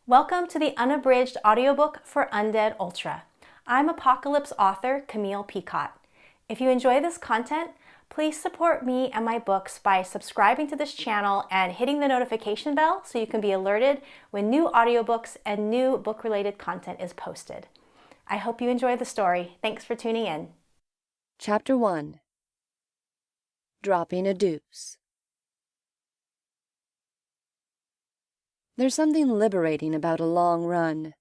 Welcome to the Unabridged Audiobook for Undead Ultra. I'm Apocalypse author Camille Picott. If you enjoy this content, please support me and my books by subscribing to this channel and hitting the notification bell so you can be alerted when new audiobooks and new book-related content is posted. I hope you enjoy the story. Thanks for tuning in. Chapter 1. Dropping a Deuce. There's something liberating about a long run.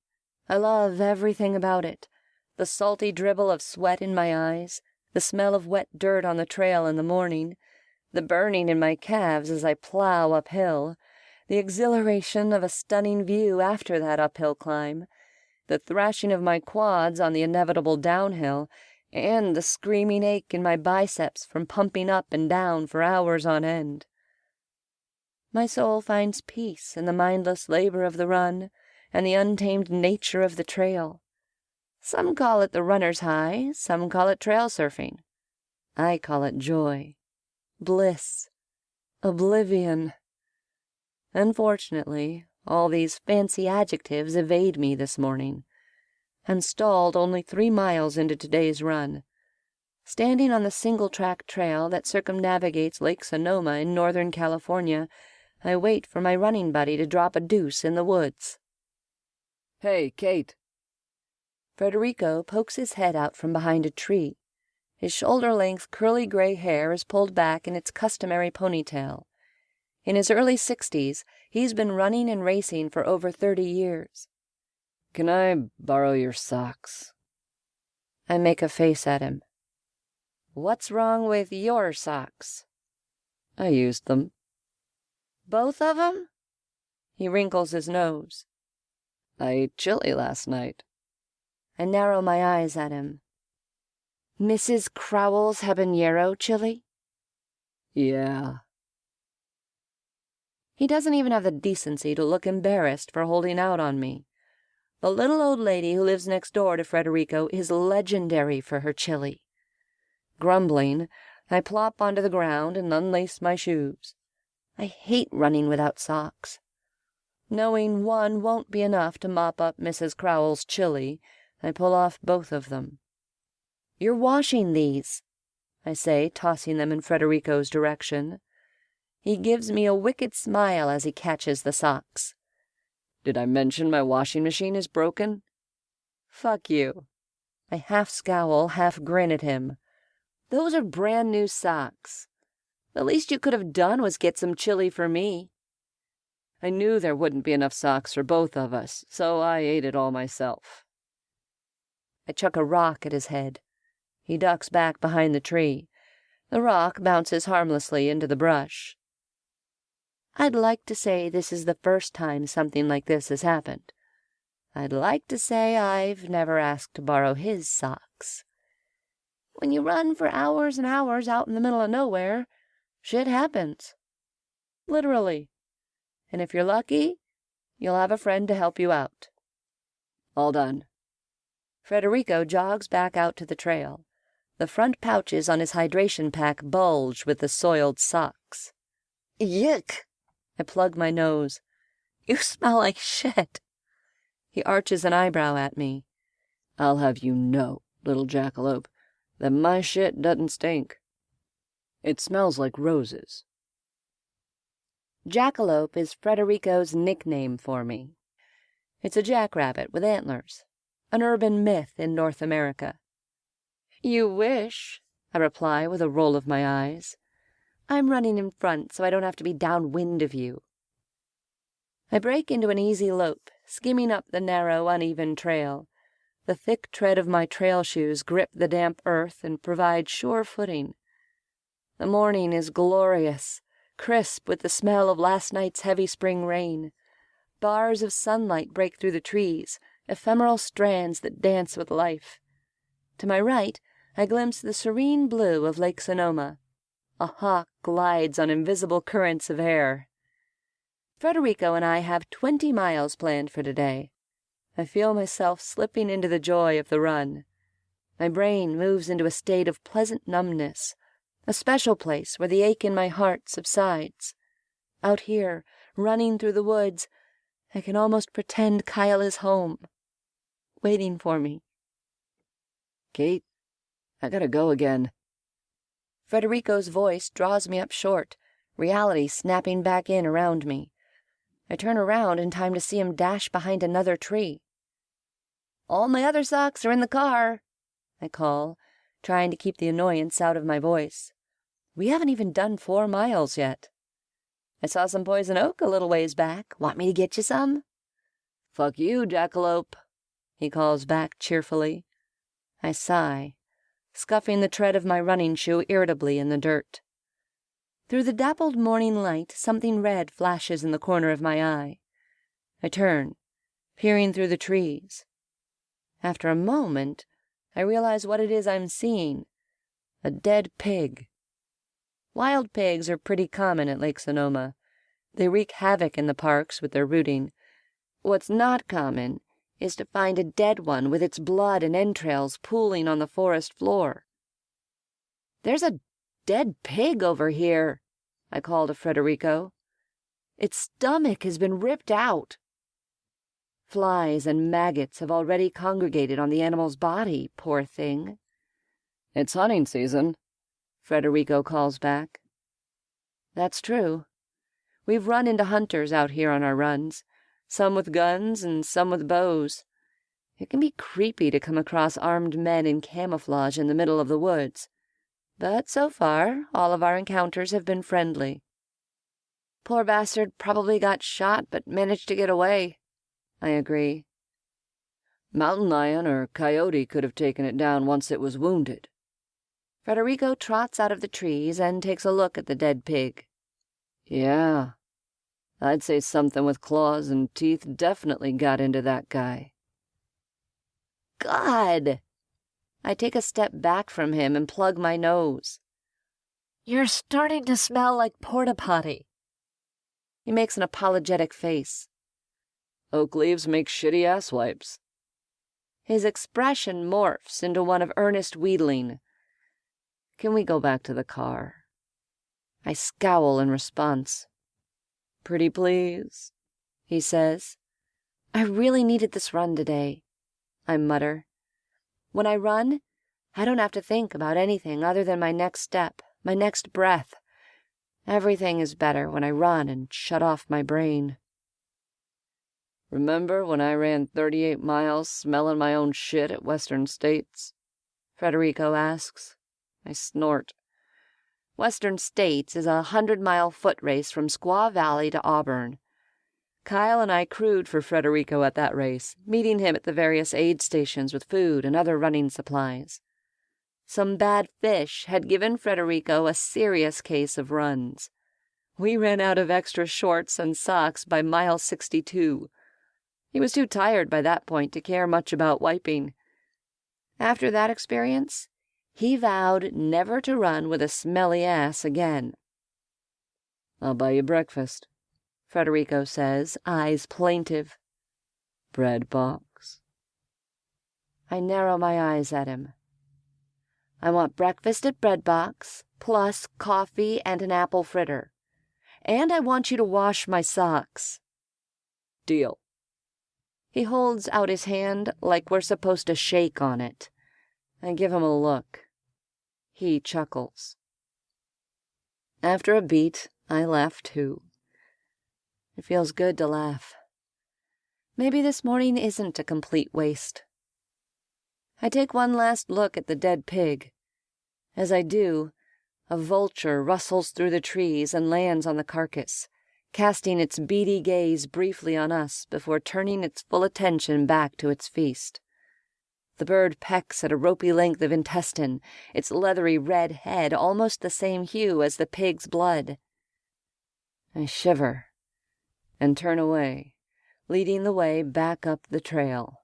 I love everything about it. The salty dribble of sweat in my eyes, the smell of wet dirt on the trail in the morning, the burning in my calves as I plow uphill, the exhilaration of a stunning view after that uphill climb, the thrashing of my quads on the inevitable downhill, and the screaming ache in my biceps from pumping up and down for hours on end. My soul finds peace in the mindless labor of the run and the untamed nature of the trail. Some call it the runner's high, some call it trail surfing. I call it joy, bliss, oblivion. Unfortunately, all these fancy adjectives evade me this morning. I'm stalled only 3 miles into today's run. Standing on the single-track trail that circumnavigates Lake Sonoma in Northern California, I wait for my running buddy to drop a deuce in the woods. "Hey, Kate." Federico pokes his head out from behind a tree. His shoulder-length curly gray hair is pulled back in its customary ponytail. In his early 60s, he's been running and racing for over 30 years. "Can I borrow your socks?" I make a face at him. What's wrong with your socks? I used them. Both of 'em? He wrinkles his nose. I ate chili last night. I narrow my eyes at him. Mrs. Crowell's habanero chili? Yeah. He doesn't even have the decency to look embarrassed for holding out on me. The little old lady who lives next door to Federico is legendary for her chili. Grumbling, I plop onto the ground and unlace my shoes. I hate running without socks. Knowing one won't be enough to mop up Mrs. Crowell's chili, I pull off both of them. "You're washing these," I say, tossing them in Federico's direction. He gives me a wicked smile as he catches the socks. Did I mention my washing machine is broken? Fuck you. I half scowl, half grin at him. Those are brand new socks. The least you could have done was get some chili for me. I knew there wouldn't be enough socks for both of us, so I ate it all myself. I chuck a rock at his head. He ducks back behind the tree. The rock bounces harmlessly into the brush. I'd like to say this is the first time something like this has happened. I'd like to say I've never asked to borrow his socks. When you run for hours and hours out in the middle of nowhere, shit happens. Literally. And if you're lucky, you'll have a friend to help you out. All done. Federico jogs back out to the trail. The front pouches on his hydration pack bulge with the soiled socks. Yuck! I plug my nose. You smell like shit. He arches an eyebrow at me. I'll have you know, little jackalope, that my shit doesn't stink. It smells like roses. Jackalope is Federico's nickname for me. It's a jackrabbit with antlers, an urban myth in North America. You wish, I reply with a roll of my eyes. I'm running in front so I don't have to be downwind of you. I break into an easy lope, skimming up the narrow, uneven trail. The thick tread of my trail shoes grip the damp earth and provide sure footing. The morning is glorious, crisp with the smell of last night's heavy spring rain. Bars of sunlight break through the trees, ephemeral strands that dance with life. To my right, I glimpse the serene blue of Lake Sonoma. A hawk glides on invisible currents of air. Federico and I have 20 miles planned for today. I feel myself slipping into the joy of the run. My brain moves into a state of pleasant numbness, a special place where the ache in my heart subsides. Out here, running through the woods, I can almost pretend Kyle is home, waiting for me. Kate, I gotta go again. Federico's voice draws me up short, reality snapping back in around me. I turn around in time to see him dash behind another tree. "All my other socks are in the car," I call, trying to keep the annoyance out of my voice. We haven't even done 4 miles yet. "I saw some poison oak a little ways back. Want me to get you some?" "Fuck you, jackalope," he calls back cheerfully. I sigh, scuffing the tread of my running shoe irritably in the dirt. Through the dappled morning light, something red flashes in the corner of my eye. I turn, peering through the trees. After a moment, I realize what it is I'm seeing: a dead pig. Wild pigs are pretty common at Lake Sonoma. They wreak havoc in the parks with their rooting. What's not common is to find a dead one with its blood and entrails pooling on the forest floor. "There's a dead pig over here," I call to Federico. "Its stomach has been ripped out." Flies and maggots have already congregated on the animal's body, poor thing. "It's hunting season," Federico calls back. That's true. We've run into hunters out here on our runs, some with guns and some with bows. It can be creepy to come across armed men in camouflage in the middle of the woods, but so far all of our encounters have been friendly. "Poor bastard probably got shot but managed to get away," I agree. "Mountain lion or coyote could have taken it down once it was wounded." Federico trots out of the trees and takes a look at the dead pig. "Yeah, I'd say something with claws and teeth definitely got into that guy." God! I take a step back from him and plug my nose. "You're starting to smell like porta-potty." He makes an apologetic face. "Oak leaves make shitty ass wipes." His expression morphs into one of earnest wheedling. "Can we go back to the car?" I scowl in response. "Pretty please," he says. "I really needed this run today," I mutter. When I run, I don't have to think about anything other than my next step, my next breath. Everything is better when I run and shut off my brain. "Remember when I ran 38 miles smelling my own shit at Western States?" Federico asks. I snort. Western States is a 100-mile foot race from Squaw Valley to Auburn. Kyle and I crewed for Federico at that race, meeting him at the various aid stations with food and other running supplies. Some bad fish had given Federico a serious case of runs. We ran out of extra shorts and socks by mile 62. He was too tired by that point to care much about wiping. After that experience, he vowed never to run with a smelly ass again. "I'll buy you breakfast," Federico says, eyes plaintive. "Bread box." I narrow my eyes at him. "I want breakfast at Bread Box, plus coffee and an apple fritter. And I want you to wash my socks." "Deal." He holds out his hand like we're supposed to shake on it. I give him a look. He chuckles. After a beat, I laugh too. It feels good to laugh. Maybe this morning isn't a complete waste. I take one last look at the dead pig. As I do, a vulture rustles through the trees and lands on the carcass, casting its beady gaze briefly on us before turning its full attention back to its feast. The bird pecks at a ropey length of intestine, its leathery red head almost the same hue as the pig's blood. I shiver and turn away, leading the way back up the trail.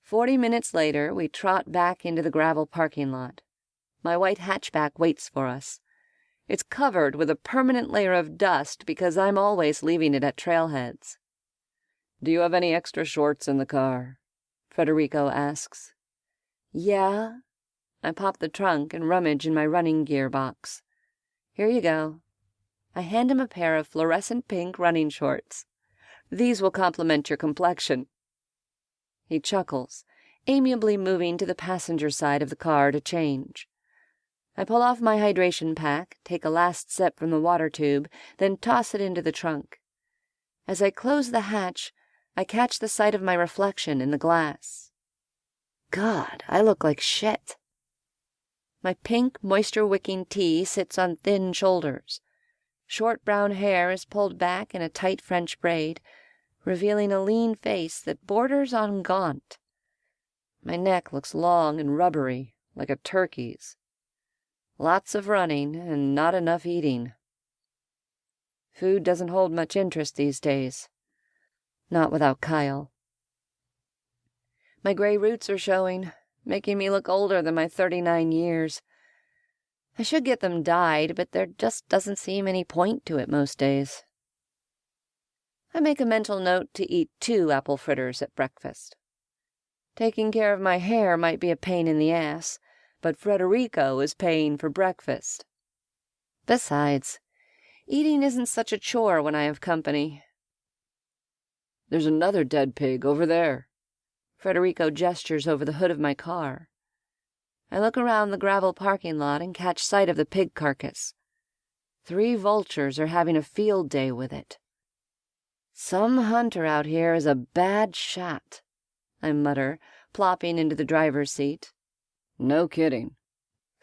40 minutes later, we trot back into the gravel parking lot. My white hatchback waits for us. It's covered with a permanent layer of dust because I'm always leaving it at trailheads. "Do you have any extra shorts in the car?" Federico asks. "Yeah." I pop the trunk and rummage in my running gear box. "Here you go." I hand him a pair of fluorescent pink running shorts. These will complement your complexion. He chuckles, amiably moving to the passenger side of the car to change. I pull off my hydration pack, take a last sip from the water tube, then toss it into the trunk. As I close the hatch, I catch the sight of my reflection in the glass. God, I look like shit. My pink, moisture-wicking tee sits on thin shoulders. Short brown hair is pulled back in a tight French braid, revealing a lean face that borders on gaunt. My neck looks long and rubbery, like a turkey's. Lots of running and not enough eating. Food doesn't hold much interest these days. Not without Kyle. My gray roots are showing, making me look older than my 39 years. I should get them dyed, but there just doesn't seem any point to it most days. I make a mental note to eat 2 apple fritters at breakfast. Taking care of my hair might be a pain in the ass, but Frederico is paying for breakfast. Besides, eating isn't such a chore when I have company. There's another dead pig over there. Frederico gestures over the hood of my car. I look around the gravel parking lot and catch sight of the pig carcass. 3 vultures are having a field day with it. Some hunter out here is a bad shot, I mutter, plopping into the driver's seat. No kidding.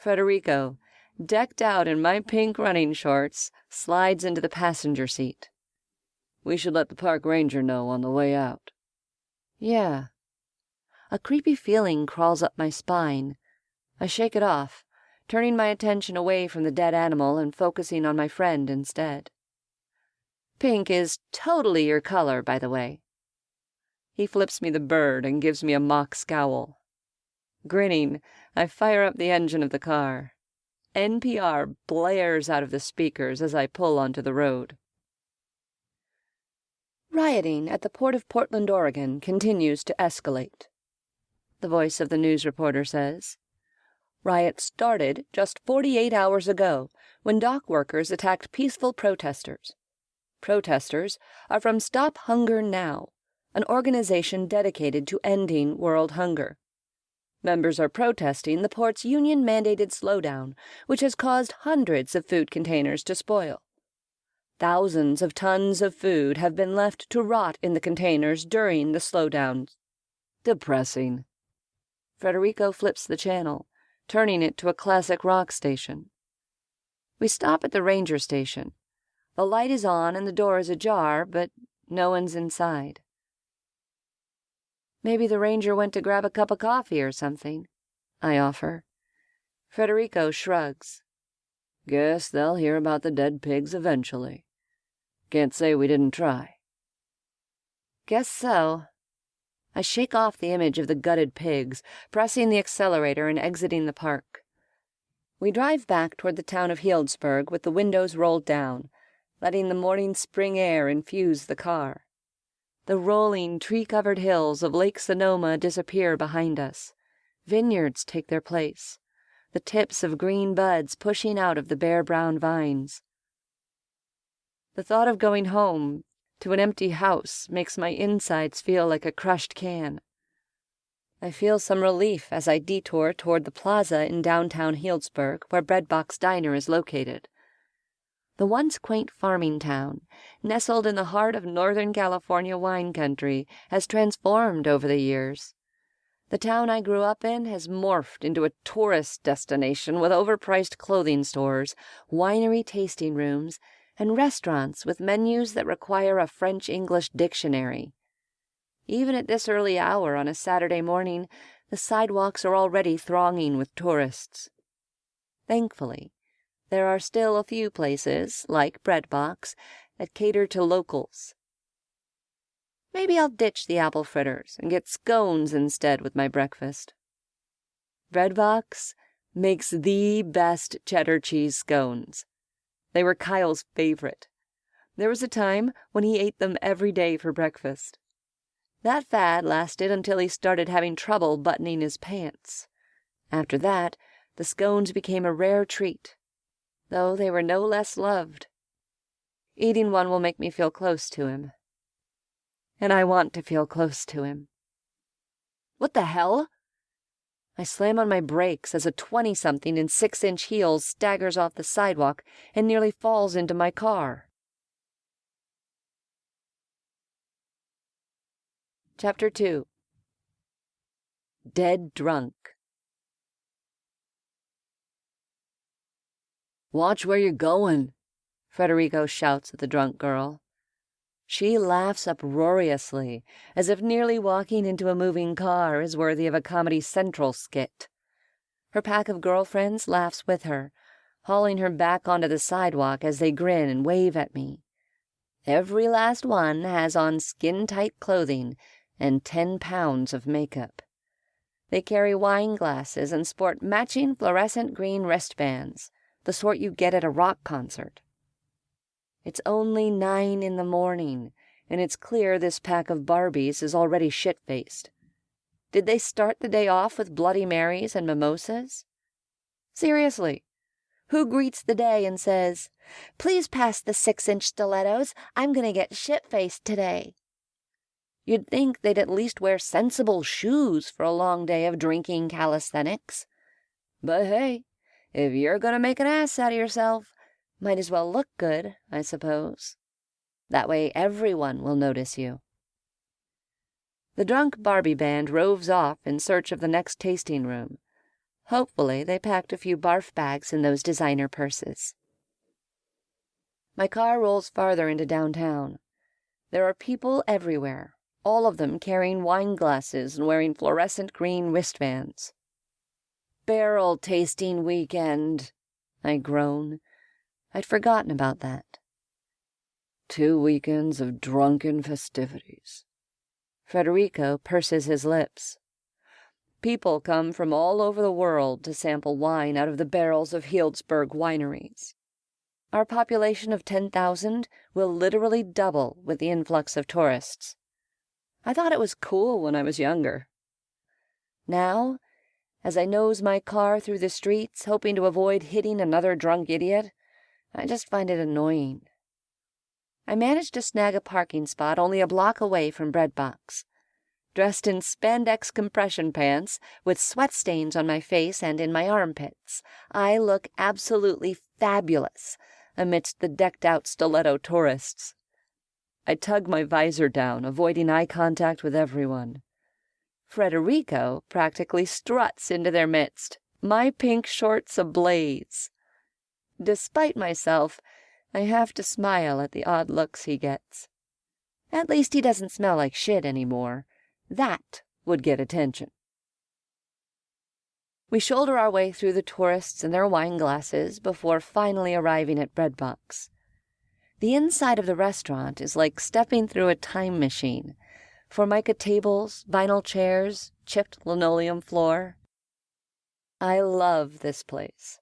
Frederico, decked out in my pink running shorts, slides into the passenger seat. We should let the park ranger know on the way out. Yeah. A creepy feeling crawls up my spine. I shake it off, turning my attention away from the dead animal and focusing on my friend instead. Pink is totally your color, by the way. He flips me the bird and gives me a mock scowl. Grinning, I fire up the engine of the car. NPR blares out of the speakers as I pull onto the road. Rioting at the port of Portland, Oregon continues to escalate. The voice of the news reporter says. Riots started just 48 hours ago when dock workers attacked peaceful protesters. Protesters are from Stop Hunger Now, an organization dedicated to ending world hunger. Members are protesting the port's union-mandated slowdown, which has caused hundreds of food containers to spoil. Thousands of tons of food have been left to rot in the containers during the slowdown. Depressing. Frederico flips the channel, turning it to a classic rock station. We stop at the ranger station. The light is on and the door is ajar, but no one's inside. Maybe the ranger went to grab a cup of coffee or something, I offer. Frederico shrugs. Guess they'll hear about the dead pigs eventually. Can't say we didn't try. Guess so. I shake off the image of the gutted pigs, pressing the accelerator and exiting the park. We drive back toward the town of Healdsburg with the windows rolled down, letting the morning spring air infuse the car. The rolling, tree-covered hills of Lake Sonoma disappear behind us. Vineyards take their place, the tips of green buds pushing out of the bare brown vines. The thought of going home to an empty house makes my insides feel like a crushed can. I feel some relief as I detour toward the plaza in downtown Healdsburg, where Breadbox Diner is located. The once quaint farming town, nestled in the heart of Northern California wine country, has transformed over the years. The town I grew up in has morphed into a tourist destination with overpriced clothing stores, winery tasting rooms, and restaurants with menus that require a French-English dictionary. Even at this early hour on a Saturday morning, the sidewalks are already thronging with tourists. Thankfully, there are still a few places, like Breadbox, that cater to locals. Maybe I'll ditch the apple fritters and get scones instead with my breakfast. Breadbox makes the best cheddar cheese scones. They were Kyle's favorite. There was a time when he ate them every day for breakfast. That fad lasted until he started having trouble buttoning his pants. After that, the scones became a rare treat, though they were no less loved. Eating one will make me feel close to him. And I want to feel close to him. What the hell? I slam on my brakes as a 20-something in 6-inch heels staggers off the sidewalk and nearly falls into my car. Chapter 2. Dead Drunk. "Watch where you're going," Federico shouts at the drunk girl. She laughs uproariously, as if nearly walking into a moving car is worthy of a Comedy Central skit. Her pack of girlfriends laughs with her, hauling her back onto the sidewalk as they grin and wave at me. Every last one has on skin-tight clothing and 10 pounds of makeup. They carry wine glasses and sport matching fluorescent green wristbands, the sort you get at a rock concert. It's only 9 in the morning, and it's clear this pack of Barbies is already shit-faced. Did they start the day off with Bloody Marys and mimosas? Seriously, who greets the day and says, "Please pass the 6-inch stilettos, I'm gonna get shit-faced today"? You'd think they'd at least wear sensible shoes for a long day of drinking calisthenics. But hey, if you're gonna make an ass out of yourself, might as well look good, I suppose. That way everyone will notice you. The drunk Barbie band roves off in search of the next tasting room. Hopefully they packed a few barf bags in those designer purses. My car rolls farther into downtown. There are people everywhere, all of them carrying wine glasses and wearing fluorescent green wristbands. "Barrel tasting weekend," I groan. I'd forgotten about that. 2 weekends of drunken festivities." Federico purses his lips. People come from all over the world to sample wine out of the barrels of Healdsburg wineries. Our population of 10,000 will literally double with the influx of tourists. I thought it was cool when I was younger. Now, as I nose my car through the streets, hoping to avoid hitting another drunk idiot, I just find it annoying. I managed to snag a parking spot only a block away from Breadbox. Dressed in spandex compression pants, with sweat stains on my face and in my armpits, I look absolutely fabulous amidst the decked-out stiletto tourists. I tug my visor down, avoiding eye contact with everyone. Federico practically struts into their midst, my pink shorts ablaze. Despite myself, I have to smile at the odd looks he gets. At least he doesn't smell like shit anymore. That would get attention. We shoulder our way through the tourists and their wine glasses before finally arriving at Breadbox. The inside of the restaurant is like stepping through a time machine. Formica tables, vinyl chairs, chipped linoleum floor. I love this place.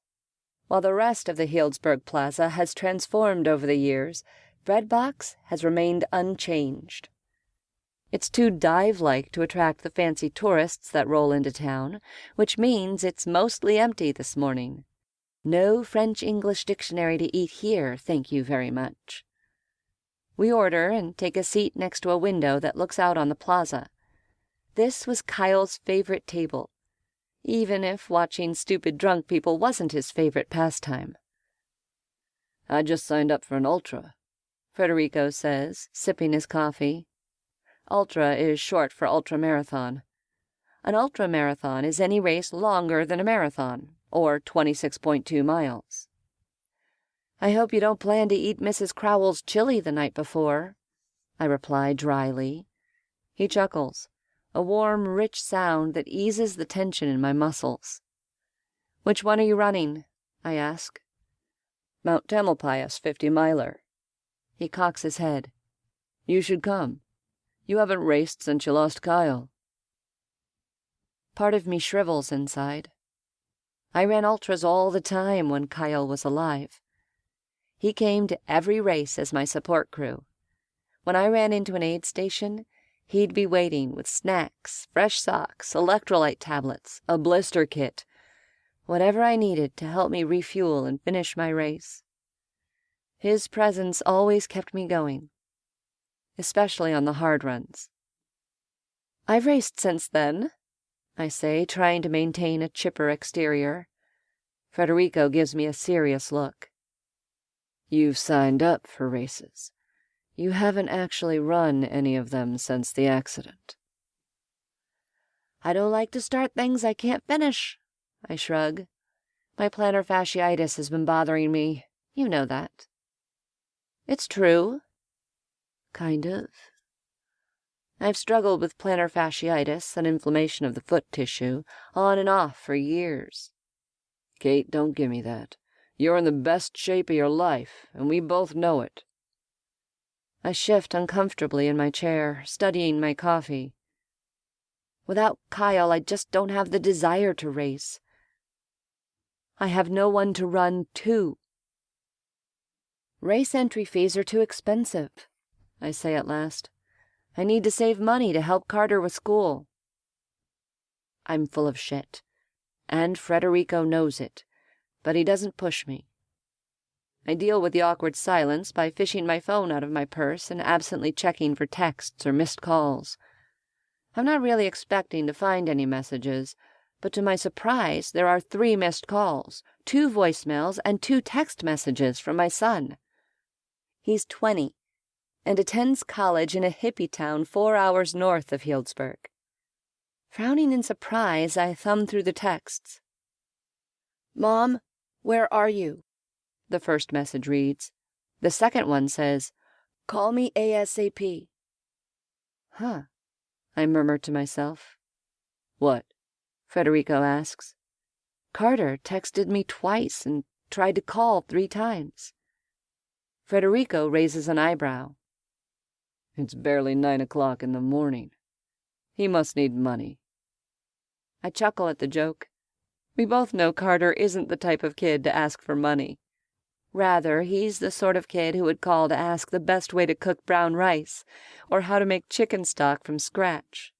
While the rest of the Healdsburg Plaza has transformed over the years, Breadbox has remained unchanged. It's too dive-like to attract the fancy tourists that roll into town, which means it's mostly empty this morning. No French-English dictionary to eat here, thank you very much. We order and take a seat next to a window that looks out on the plaza. This was Kyle's favorite table, even if watching stupid drunk people wasn't his favorite pastime. "I just signed up for an Ultra," Federico says, sipping his coffee. Ultra is short for ultramarathon. An ultramarathon is any race longer than a marathon, or 26.2 miles. "I hope you don't plan to eat Mrs. Crowell's chili the night before," I reply dryly. He chuckles, a warm, rich sound that eases the tension in my muscles. "Which one are you running?" I ask. "Mount Tamalpais 50-miler. He cocks his head. "You should come. You haven't raced since you lost Kyle." Part of me shrivels inside. I ran ultras all the time when Kyle was alive. He came to every race as my support crew. When I ran into an aid station, he'd be waiting with snacks, fresh socks, electrolyte tablets, a blister kit, whatever I needed to help me refuel and finish my race. His presence always kept me going, especially on the hard runs. I've raced since then, I say, trying to maintain a chipper exterior. Federico gives me a serious look. You've signed up for races. You haven't actually run any of them since the accident. I don't like to start things I can't finish, I shrug. My plantar fasciitis has been bothering me. You know that. It's true. Kind of. I've struggled with plantar fasciitis, an inflammation of the foot tissue, on and off for years. Kate, don't give me that. You're in the best shape of your life, and we both know it. I shift uncomfortably in my chair, studying my coffee. Without Kyle, I just don't have the desire to race. I have no one to run to. Race entry fees are too expensive, I say at last. I need to save money to help Carter with school. I'm full of shit, and Federico knows it, but he doesn't push me. I deal with the awkward silence by fishing my phone out of my purse and absently checking for texts or missed calls. I'm not really expecting to find any messages, but to my surprise, there are 3 missed calls, 2 voicemails, and 2 text messages from my son. He's 20 and attends college in a hippie town 4 hours north of Healdsburg. Frowning in surprise, I thumb through the texts. "Mom, where are you?" the first message reads. The second one says, "Call me ASAP." Huh, I murmur to myself. What? Federico asks. Carter texted me twice and tried to call 3 times. Federico raises an eyebrow. It's barely 9 o'clock in the morning. He must need money. I chuckle at the joke. We both know Carter isn't the type of kid to ask for money. Rather, he's the sort of kid who would call to ask the best way to cook brown rice or how to make chicken stock from scratch.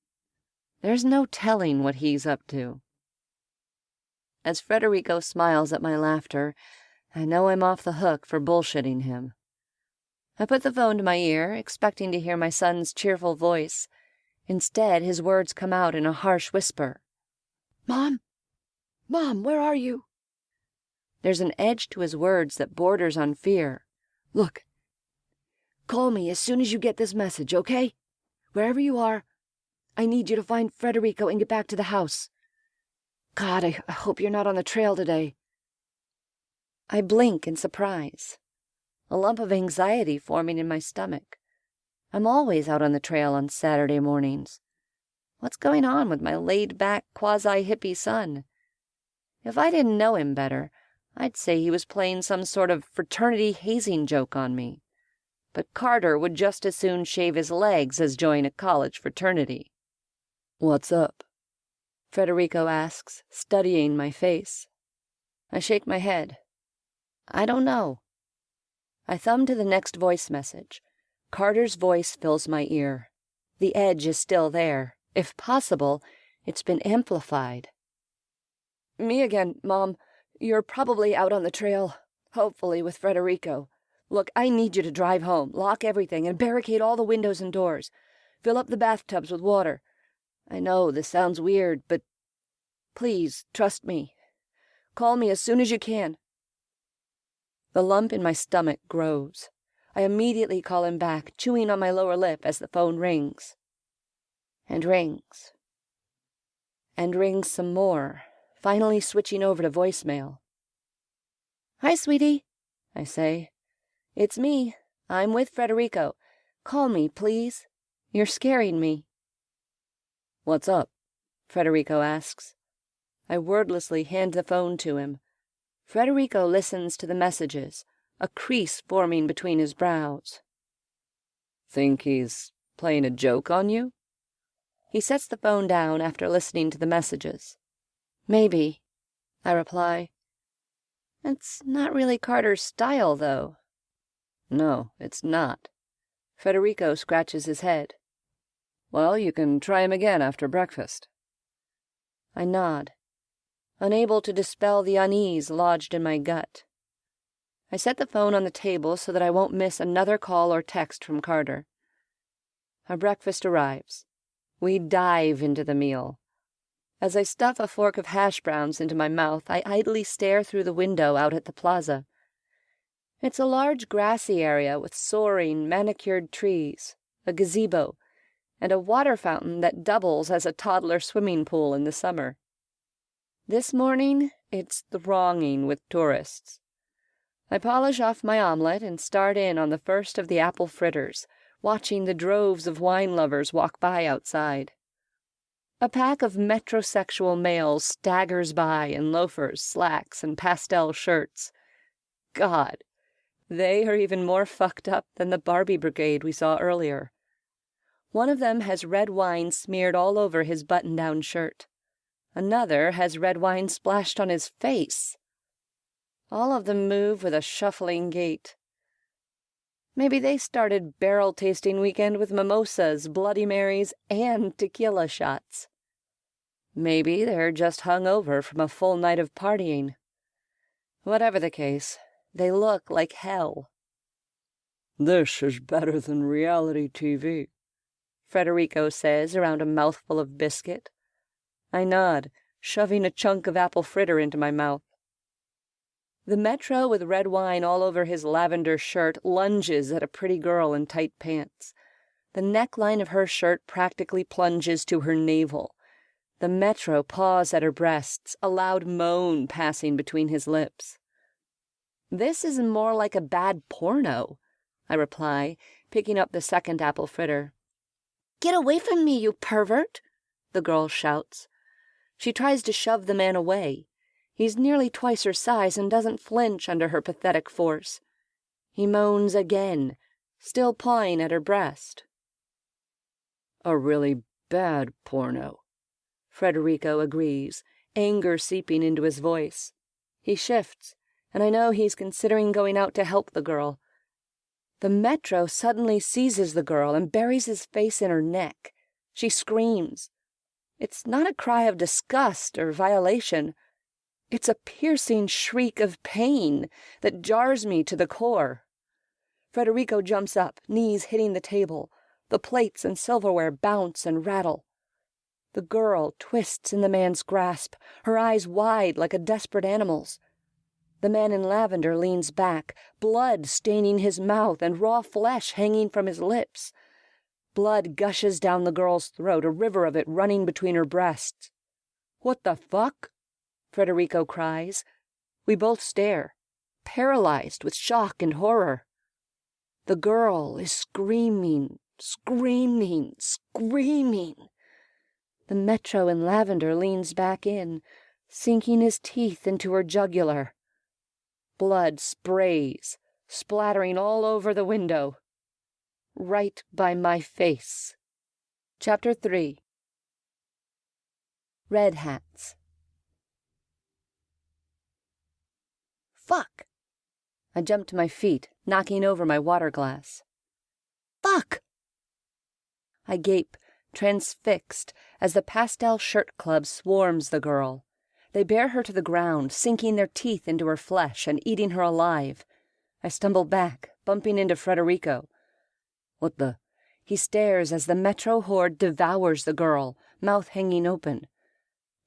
There's no telling what he's up to. As Federico smiles at my laughter, I know I'm off the hook for bullshitting him. I put the phone to my ear, expecting to hear my son's cheerful voice. Instead, his words come out in a harsh whisper. "Mom! Mom, where are you?" There's an edge to his words that borders on fear. "Look, call me as soon as you get this message, okay? Wherever you are, I need you to find Federico and get back to the house. God, I hope you're not on the trail today." I blink in surprise, a lump of anxiety forming in my stomach. I'm always out on the trail on Saturday mornings. What's going on with my laid-back, quasi-hippie son? If I didn't know him better, I'd say he was playing some sort of fraternity hazing joke on me. But Carter would just as soon shave his legs as join a college fraternity. What's up? Federico asks, studying my face. I shake my head. I don't know. I thumb to the next voice message. Carter's voice fills my ear. The edge is still there. If possible, it's been amplified. "Me again, Mom. You're probably out on the trail, hopefully with Federico. Look, I need you to drive home, lock everything, and barricade all the windows and doors. Fill up the bathtubs with water. I know this sounds weird, but please, trust me. Call me as soon as you can." The lump in my stomach grows. I immediately call him back, chewing on my lower lip as the phone rings. And rings. And rings some more, finally switching over to voicemail. "Hi, sweetie," I say. "It's me. I'm with Federico. Call me, please. You're scaring me." What's up? Federico asks. I wordlessly hand the phone to him. Federico listens to the messages, a crease forming between his brows. Think he's playing a joke on you? He sets the phone down after listening to the messages. "Maybe," I reply. It's not really Carter's style, though. No, it's not. Federico scratches his head. Well, you can try him again after breakfast. I nod, unable to dispel the unease lodged in my gut. I set the phone on the table so that I won't miss another call or text from Carter. Our breakfast arrives. We dive into the meal. As I stuff a fork of hash browns into my mouth, I idly stare through the window out at the plaza. It's a large grassy area with soaring, manicured trees, a gazebo, and a water fountain that doubles as a toddler swimming pool in the summer. This morning, it's thronging with tourists. I polish off my omelet and start in on the first of the apple fritters, watching the droves of wine lovers walk by outside. A pack of metrosexual males staggers by in loafers, slacks, and pastel shirts. God, they are even more fucked up than the Barbie brigade we saw earlier. One of them has red wine smeared all over his button-down shirt. Another has red wine splashed on his face. All of them move with a shuffling gait. Maybe they started barrel-tasting weekend with mimosas, Bloody Marys, and tequila shots. Maybe they're just hung over from a full night of partying. Whatever the case, they look like hell. This is better than reality TV, Federico says around a mouthful of biscuit. I nod, shoving a chunk of apple fritter into my mouth. The metro with red wine all over his lavender shirt lunges at a pretty girl in tight pants. The neckline of her shirt practically plunges to her navel. The metro paws at her breasts, a loud moan passing between his lips. This is more like a bad porno, I reply, picking up the second apple fritter. Get away from me, you pervert, the girl shouts. She tries to shove the man away. He's nearly twice her size and doesn't flinch under her pathetic force. He moans again, still pawing at her breast. A really bad porno, Federico agrees, anger seeping into his voice. He shifts, and I know he's considering going out to help the girl. The metro suddenly seizes the girl and buries his face in her neck. She screams. It's not a cry of disgust or violation. It's a piercing shriek of pain that jars me to the core. Federico jumps up, knees hitting the table. The plates and silverware bounce and rattle. The girl twists in the man's grasp, her eyes wide like a desperate animal's. The man in lavender leans back, blood staining his mouth and raw flesh hanging from his lips. Blood gushes down the girl's throat, a river of it running between her breasts. "What the fuck?" Federico cries. We both stare, paralyzed with shock and horror. The girl is screaming, screaming, screaming. The metro in lavender leans back in, sinking his teeth into her jugular. Blood sprays, splattering all over the window. Right by my face. Chapter 3. Red Hats. Fuck! I jump to my feet, knocking over my water glass. Fuck! I gape, transfixed, as the pastel shirt club swarms the girl. They bear her to the ground, sinking their teeth into her flesh and eating her alive. I stumble back, bumping into Federico. What the? He stares as the metro horde devours the girl, mouth hanging open.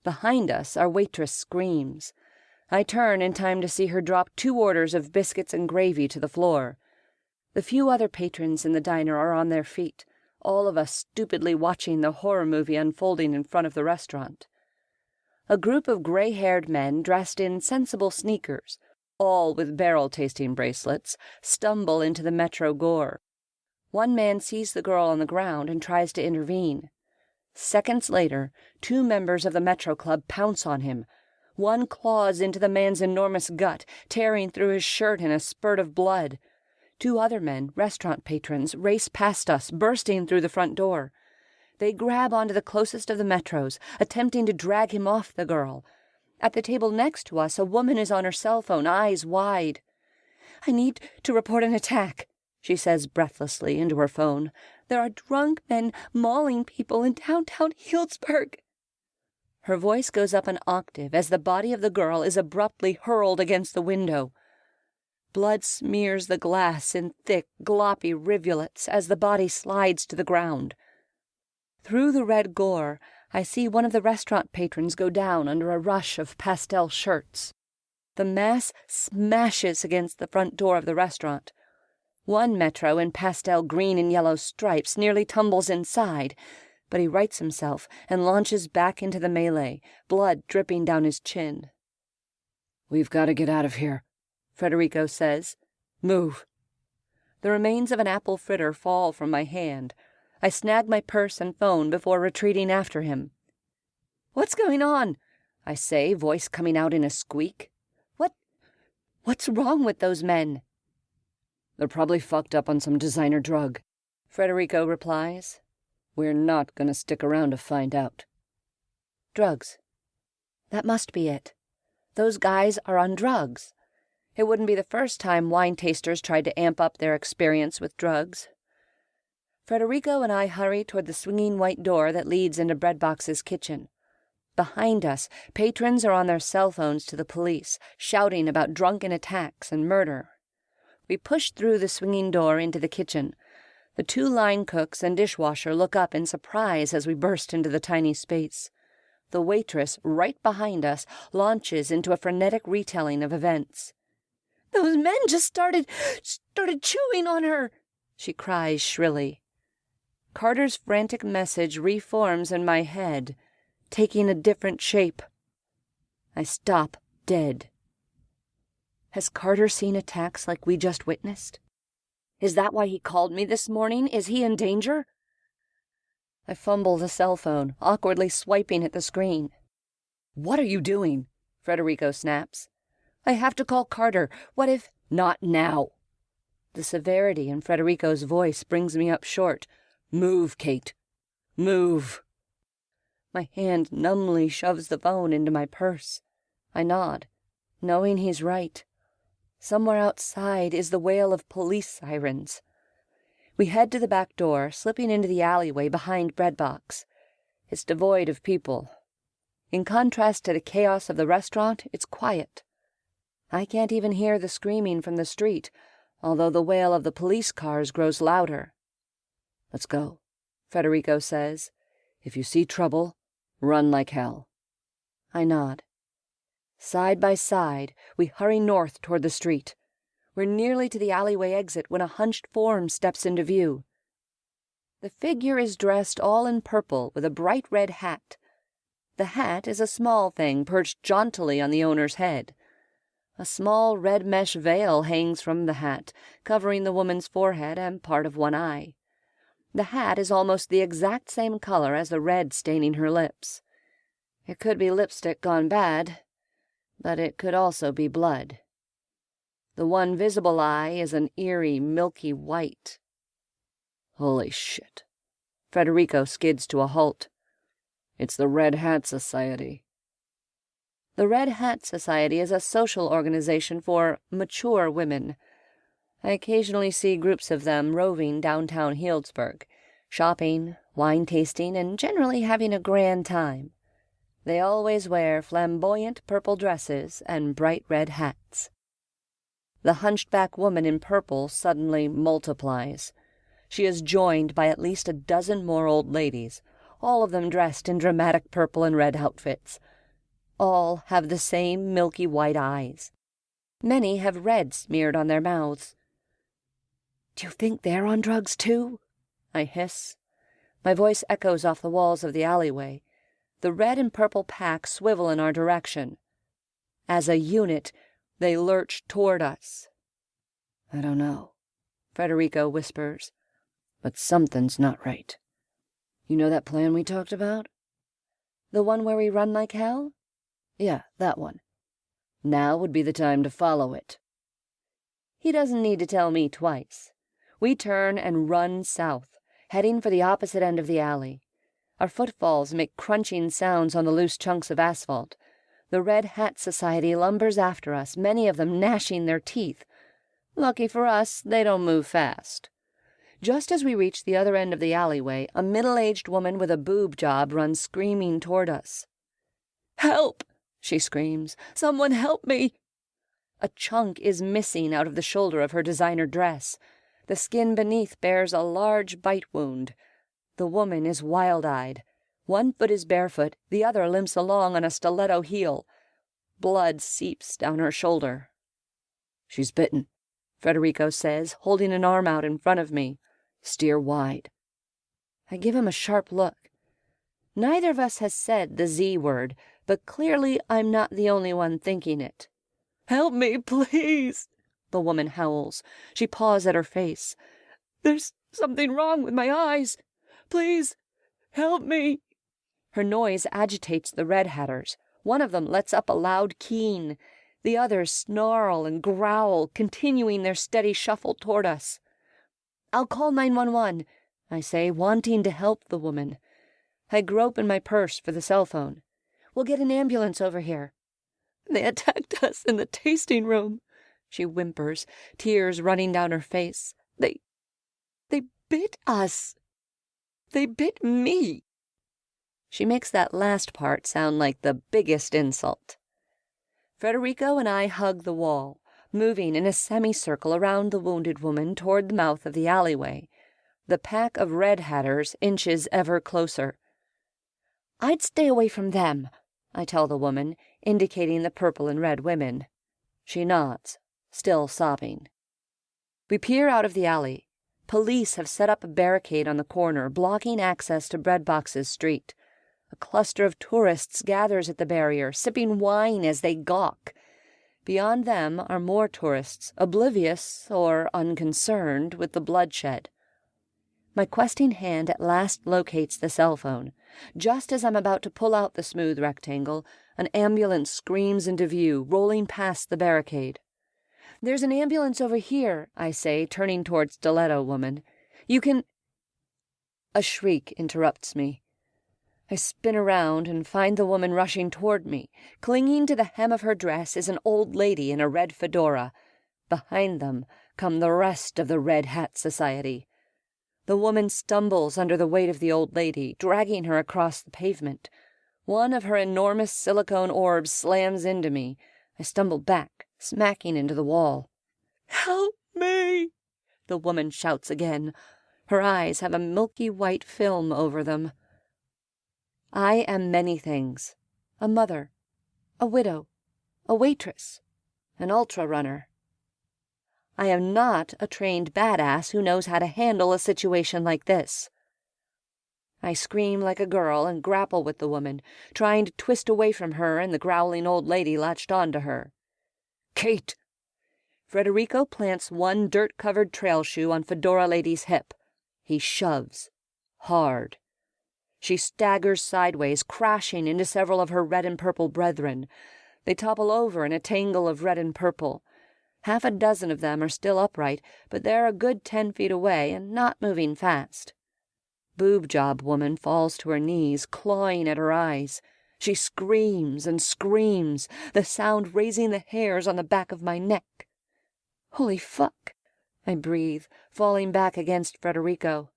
Behind us, our waitress screams. I turn in time to see her drop 2 orders of biscuits and gravy to the floor. The few other patrons in the diner are on their feet, all of us stupidly watching the horror movie unfolding in front of the restaurant. A group of gray-haired men dressed in sensible sneakers, all with barrel-tasting bracelets, stumble into the metro gore. One man sees the girl on the ground and tries to intervene. Seconds later, 2 members of the Metro Club pounce on him. One claws into the man's enormous gut, tearing through his shirt in a spurt of blood. 2 other men, restaurant patrons, race past us, bursting through the front door. They grab onto the closest of the metros, attempting to drag him off the girl. At the table next to us, a woman is on her cell phone, eyes wide. "I need to report an attack," she says breathlessly into her phone. "There are drunk men mauling people in downtown Healdsburg." Her voice goes up an octave as the body of the girl is abruptly hurled against the window. Blood smears the glass in thick, gloppy rivulets as the body slides to the ground. Through the red gore, I see one of the restaurant patrons go down under a rush of pastel shirts. The mass smashes against the front door of the restaurant. One metro in pastel green and yellow stripes nearly tumbles inside, but he rights himself and launches back into the melee, blood dripping down his chin. "We've got to get out of here," Federico says. "Move." The remains of an apple fritter fall from my hand. I snag my purse and phone before retreating after him. "What's going on?" I say, voice coming out in a squeak. What's wrong with those men?" "They're probably fucked up on some designer drug," Federico replies. "We're not going to stick around to find out." Drugs. That must be it. Those guys are on drugs. It wouldn't be the first time wine tasters tried to amp up their experience with drugs. Federico and I hurry toward the swinging white door that leads into Breadbox's kitchen. Behind us, patrons are on their cell phones to the police, shouting about drunken attacks and murder. We push through the swinging door into the kitchen. The 2 line cooks and dishwasher look up in surprise as we burst into the tiny space. The waitress, right behind us, launches into a frenetic retelling of events. "Those men just started chewing on her," she cries shrilly. Carter's frantic message reforms in my head, taking a different shape. I stop dead. Has Carter seen attacks like we just witnessed? Is that why he called me this morning? Is he in danger? I fumble the cell phone, awkwardly swiping at the screen. "What are you doing?" Federico snaps. "I have to call Carter. What if—" "Not now." The severity in Federico's voice brings me up short. "Move, Kate. Move." My hand numbly shoves the phone into my purse. I nod, knowing he's right. Somewhere outside is the wail of police sirens. We head to the back door, slipping into the alleyway behind Breadbox. It's devoid of people. In contrast to the chaos of the restaurant, it's quiet. I can't even hear the screaming from the street, although the wail of the police cars grows louder. "Let's go," Federico says. "If you see trouble, run like hell." I nod. Side by side, we hurry north toward the street. We're nearly to the alleyway exit when a hunched form steps into view. The figure is dressed all in purple with a bright red hat. The hat is a small thing perched jauntily on the owner's head. A small red mesh veil hangs from the hat, covering the woman's forehead and part of one eye. The hat is almost the exact same color as the red staining her lips. It could be lipstick gone bad, but it could also be blood. The one visible eye is an eerie, milky white. "Holy shit." Federico skids to a halt. "It's the Red Hat Society." The Red Hat Society is a social organization for mature women. I occasionally see groups of them roving downtown Healdsburg, shopping, wine tasting, and generally having a grand time. They always wear flamboyant purple dresses and bright red hats. The hunchback woman in purple suddenly multiplies. She is joined by at least a dozen more old ladies, all of them dressed in dramatic purple and red outfits. All have the same milky white eyes. Many have red smeared on their mouths. "Do you think they're on drugs too?" I hiss. My voice echoes off the walls of the alleyway. The red and purple pack swivel in our direction. As a unit, they lurch toward us. "I don't know," Federico whispers. "But something's not right. You know that plan we talked about?" "The one where we run like hell?" "Yeah, that one. Now would be the time to follow it." He doesn't need to tell me twice. We turn and run south, heading for the opposite end of the alley. Our footfalls make crunching sounds on the loose chunks of asphalt. The Red Hat Society lumbers after us, many of them gnashing their teeth. Lucky for us, they don't move fast. Just as we reach the other end of the alleyway, a middle-aged woman with a boob job runs screaming toward us. "Help!" she screams. "Someone help me!" A chunk is missing out of the shoulder of her designer dress. The skin beneath bears a large bite wound. The woman is wild-eyed. One foot is barefoot, the other limps along on a stiletto heel. Blood seeps down her shoulder. "She's bitten," Federico says, holding an arm out in front of me. "Steer wide." I give him a sharp look. Neither of us has said the Z word, but clearly I'm not the only one thinking it. "Help me, please," the woman howls. She paws at her face. "There's something wrong with my eyes. Please, help me." Her noise agitates the Red Hatters. One of them lets up a loud keen. The others snarl and growl, continuing their steady shuffle toward us. "I'll call 911, I say, wanting to help the woman. I grope in my purse for the cell phone. "We'll get an ambulance over here." "They attacked us in the tasting room," she whimpers, tears running down her face. They bit us. They bit me." She makes that last part sound like the biggest insult. Federico and I hug the wall, moving in a semicircle around the wounded woman toward the mouth of the alleyway. The pack of Red Hatters inches ever closer. "I'd stay away from them," I tell the woman, indicating the purple and red women. She nods, still sobbing. We peer out of the alley. Police have set up a barricade on the corner, blocking access to Breadbox's street. A cluster of tourists gathers at the barrier, sipping wine as they gawk. Beyond them are more tourists, oblivious or unconcerned with the bloodshed. My questing hand at last locates the cell phone. Just as I'm about to pull out the smooth rectangle, an ambulance screams into view, rolling past the barricade. "There's an ambulance over here," I say, turning towards Stiletto Woman. "You can—" A shriek interrupts me. I spin around and find the woman rushing toward me. Clinging to the hem of her dress is an old lady in a red fedora. Behind them come the rest of the Red Hat Society. The woman stumbles under the weight of the old lady, dragging her across the pavement. One of her enormous silicone orbs slams into me. I stumble back, smacking into the wall. "Help me!" the woman shouts again. Her eyes have a milky white film over them. I am many things. A mother, a widow, a waitress, an ultra runner. I am not a trained badass who knows how to handle a situation like this. I scream like a girl and grapple with the woman, trying to twist away from her and the growling old lady latched onto her. "Kate!" Federico plants one dirt-covered trail shoe on Fedora Lady's hip. He shoves. Hard. She staggers sideways, crashing into several of her red and purple brethren. They topple over in a tangle of red and purple. Half a dozen of them are still upright, but they're a good 10 feet away and not moving fast. Boob Job Woman falls to her knees, clawing at her eyes. She screams and screams, the sound raising the hairs on the back of my neck. "Holy fuck," I breathe, falling back against Federico.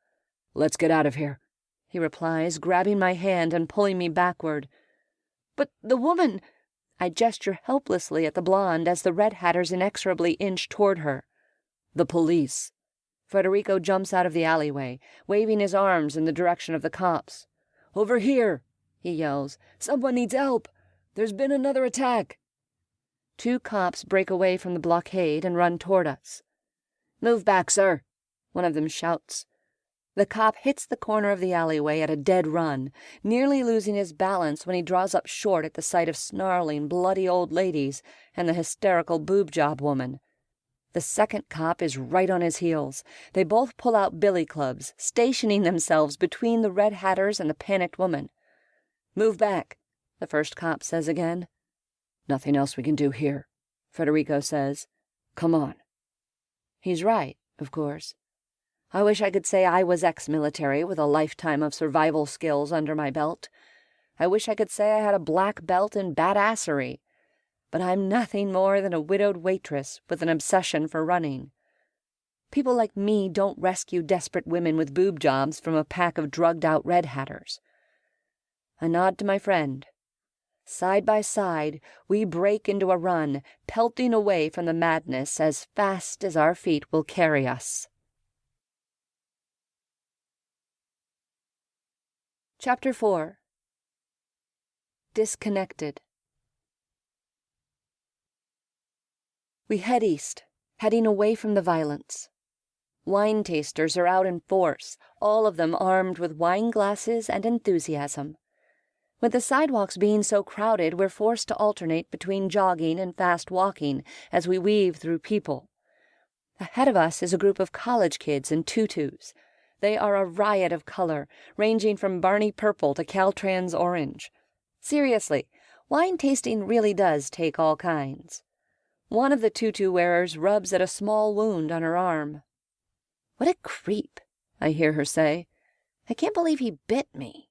"Let's get out of here," he replies, grabbing my hand and pulling me backward. "But the woman—" I gesture helplessly at the blonde as the Red Hatters inexorably inch toward her. "The police." Federico jumps out of the alleyway, waving his arms in the direction of the cops. "Over here," he yells. "Someone needs help. There's been another attack." 2 cops break away from the blockade and run toward us. "Move back, sir," one of them shouts. The cop hits the corner of the alleyway at a dead run, nearly losing his balance when he draws up short at the sight of snarling, bloody old ladies and the hysterical boob job woman. The second cop is right on his heels. They both pull out billy clubs, stationing themselves between the Red Hatters and the panicked woman. "Move back," the first cop says again. "Nothing else we can do here," Federico says. "Come on." He's right, of course. I wish I could say I was ex-military with a lifetime of survival skills under my belt. I wish I could say I had a black belt in badassery. But I'm nothing more than a widowed waitress with an obsession for running. People like me don't rescue desperate women with boob jobs from a pack of drugged-out Red Hatters. I nod to my friend. Side by side, we break into a run, pelting away from the madness as fast as our feet will carry us. Chapter 4. Disconnected. We head east, heading away from the violence. Wine tasters are out in force, all of them armed with wine glasses and enthusiasm. With the sidewalks being so crowded, we're forced to alternate between jogging and fast walking as we weave through people. Ahead of us is a group of college kids in tutus. They are a riot of color, ranging from Barney purple to Caltrans orange. Seriously, wine tasting really does take all kinds. One of the tutu wearers rubs at a small wound on her arm. "What a creep," I hear her say. "I can't believe he bit me."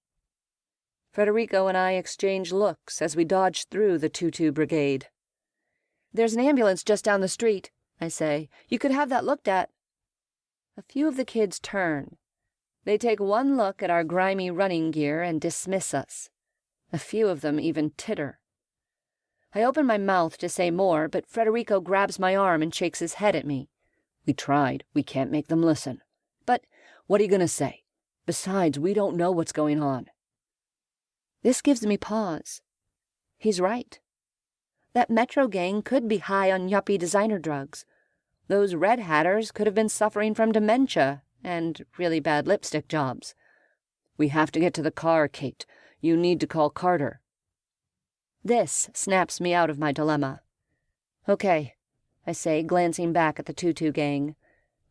Federico and I exchange looks as we dodge through the tutu brigade. "There's an ambulance just down the street," I say. "You could have that looked at." A few of the kids turn. They take one look at our grimy running gear and dismiss us. A few of them even titter. I open my mouth to say more, but Federico grabs my arm and shakes his head at me. "We tried. We can't make them listen." "But what are you going to say? Besides, we don't know what's going on." This gives me pause. He's right. That Metro gang could be high on yuppie designer drugs. Those Red Hatters could have been suffering from dementia and really bad lipstick jobs. "We have to get to the car, Kate. You need to call Carter." This snaps me out of my dilemma. "Okay," I say, glancing back at the tutu gang.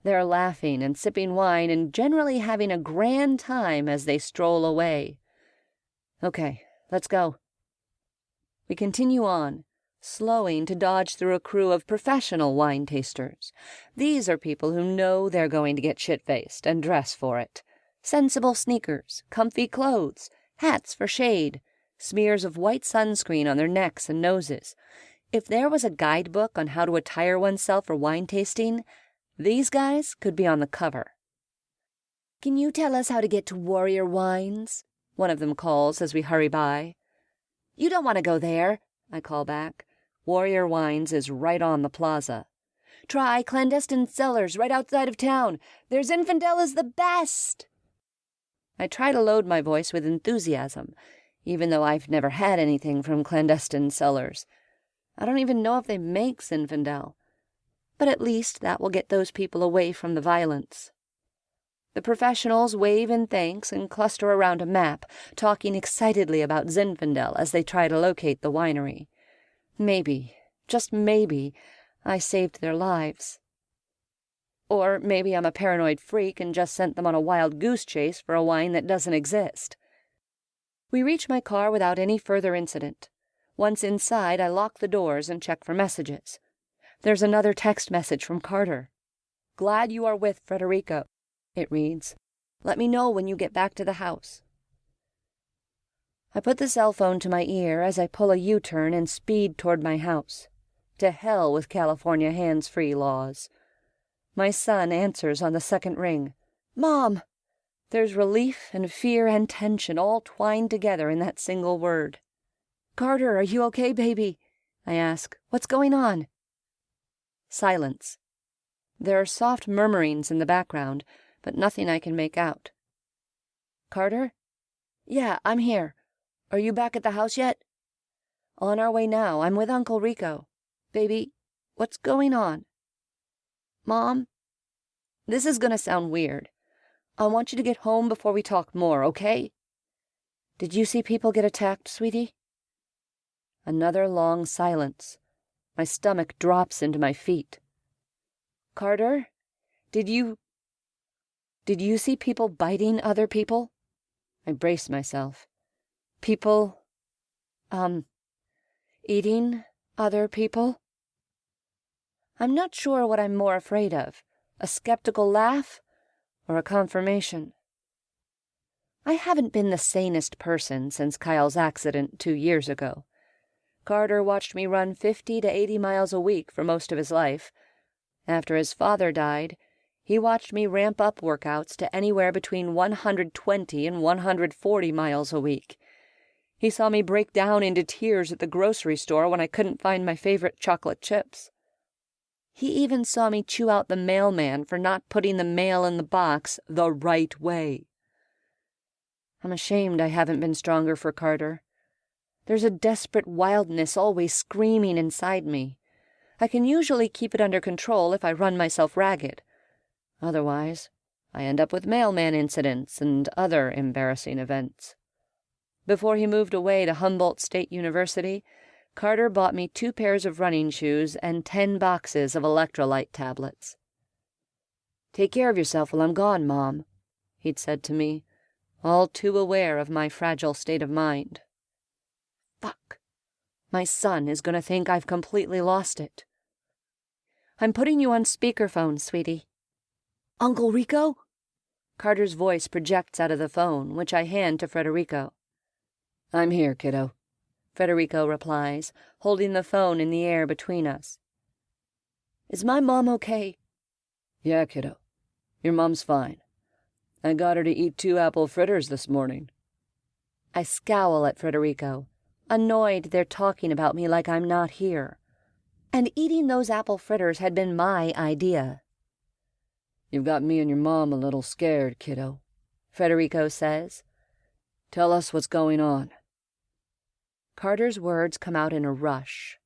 They're laughing and sipping wine and generally having a grand time as they stroll away. "Okay, let's go." We continue on, slowing to dodge through a crew of professional wine tasters. These are people who know they're going to get shit-faced and dress for it. Sensible sneakers, comfy clothes, hats for shade, smears of white sunscreen on their necks and noses. If there was a guidebook on how to attire oneself for wine tasting, these guys could be on the cover. "Can you tell us how to get to Warrior Wines?" one of them calls as we hurry by. "You don't want to go there," I call back. Warrior Wines is right on the plaza. "Try Clandestine Cellars right outside of town. Their Zinfandel is the best." I try to load my voice with enthusiasm, even though I've never had anything from Clandestine Cellars. I don't even know if they make Zinfandel. But at least that will get those people away from the violence. The professionals wave in thanks and cluster around a map, talking excitedly about Zinfandel as they try to locate the winery. Maybe, just maybe, I saved their lives. Or maybe I'm a paranoid freak and just sent them on a wild goose chase for a wine that doesn't exist. We reach my car without any further incident. Once inside, I lock the doors and check for messages. There's another text message from Carter. "Glad you are with Federico," it reads. "Let me know when you get back to the house." I put the cell phone to my ear as I pull a U-turn and speed toward my house. To hell with California hands-free laws. My son answers on the second ring. "Mom!" There's relief and fear and tension all twined together in that single word. "Carter, are you okay, baby?" I ask. "What's going on?" Silence. There are soft murmurings in the background, but nothing I can make out. "Carter?" "Yeah, I'm here. Are you back at the house yet?" "On our way now. I'm with Uncle Rico. Baby, what's going on?" "Mom?" This is gonna sound weird. I want you to get home before we talk more, okay? Did you see people get attacked, sweetie? Another long silence. My stomach drops into my feet. "Carter, did you see people biting other people?" I brace myself. "People, eating other people?" I'm not sure what I'm more afraid of, a skeptical laugh or a confirmation. I haven't been the sanest person since Kyle's accident 2 years ago. Carter watched me run 50 to 80 miles a week for most of his life. After his father died, he watched me ramp up workouts to anywhere between 120 and 140 miles a week. He saw me break down into tears at the grocery store when I couldn't find my favorite chocolate chips. He even saw me chew out the mailman for not putting the mail in the box the right way. I'm ashamed I haven't been stronger for Carter. There's a desperate wildness always screaming inside me. I can usually keep it under control if I run myself ragged. Otherwise, I end up with mailman incidents and other embarrassing events. Before he moved away to Humboldt State University, Carter bought me 2 pairs of running shoes and 10 boxes of electrolyte tablets. "Take care of yourself while I'm gone, Mom," he'd said to me, all too aware of my fragile state of mind. Fuck. My son is going to think I've completely lost it. "I'm putting you on speakerphone, sweetie." "Uncle Rico?" Carter's voice projects out of the phone, which I hand to Federico. "I'm here, kiddo," Federico replies, holding the phone in the air between us. "Is my mom okay?" "Yeah, kiddo. Your mom's fine. I got her to eat 2 apple fritters this morning." I scowl at Federico, annoyed they're talking about me like I'm not here. And eating those apple fritters had been my idea. "You've got me and your mom a little scared, kiddo," Federico says. "Tell us what's going on." Carter's words come out in a rush.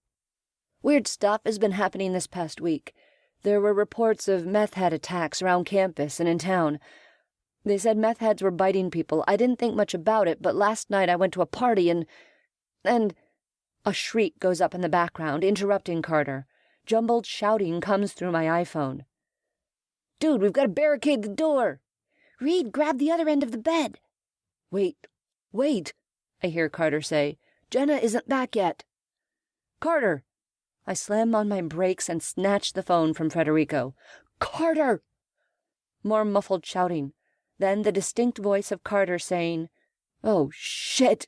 "Weird stuff has been happening this past week. There were reports of meth head attacks around campus and in town. They said meth heads were biting people. I didn't think much about it, but last night I went to a party and... A shriek goes up in the background, interrupting Carter. Jumbled shouting comes through my iPhone. "Dude, we've got to barricade the door!" "Reed, grab the other end of the bed!" Wait, I hear Carter say. "Jenna isn't back yet." "Carter!" I slam on my brakes and snatch the phone from Federico. "Carter!" More muffled shouting. Then the distinct voice of Carter saying, "Oh, shit!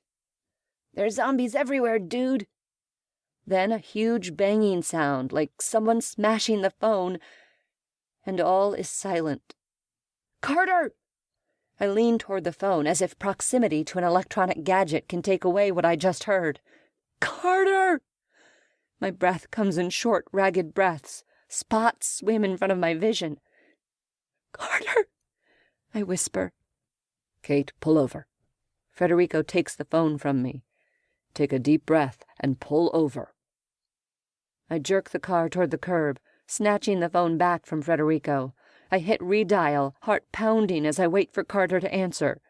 There's zombies everywhere, dude!" Then a huge banging sound, like someone smashing the phone, and all is silent. "Carter!" I lean toward the phone as if proximity to an electronic gadget can take away what I just heard. "Carter!" My breath comes in short, ragged breaths. Spots swim in front of my vision. "Carter!" I whisper. "Kate, pull over." Federico takes the phone from me. "Take a deep breath and pull over." I jerk the car toward the curb, snatching the phone back from Federico. I hit redial, heart pounding as I wait for Carter to answer.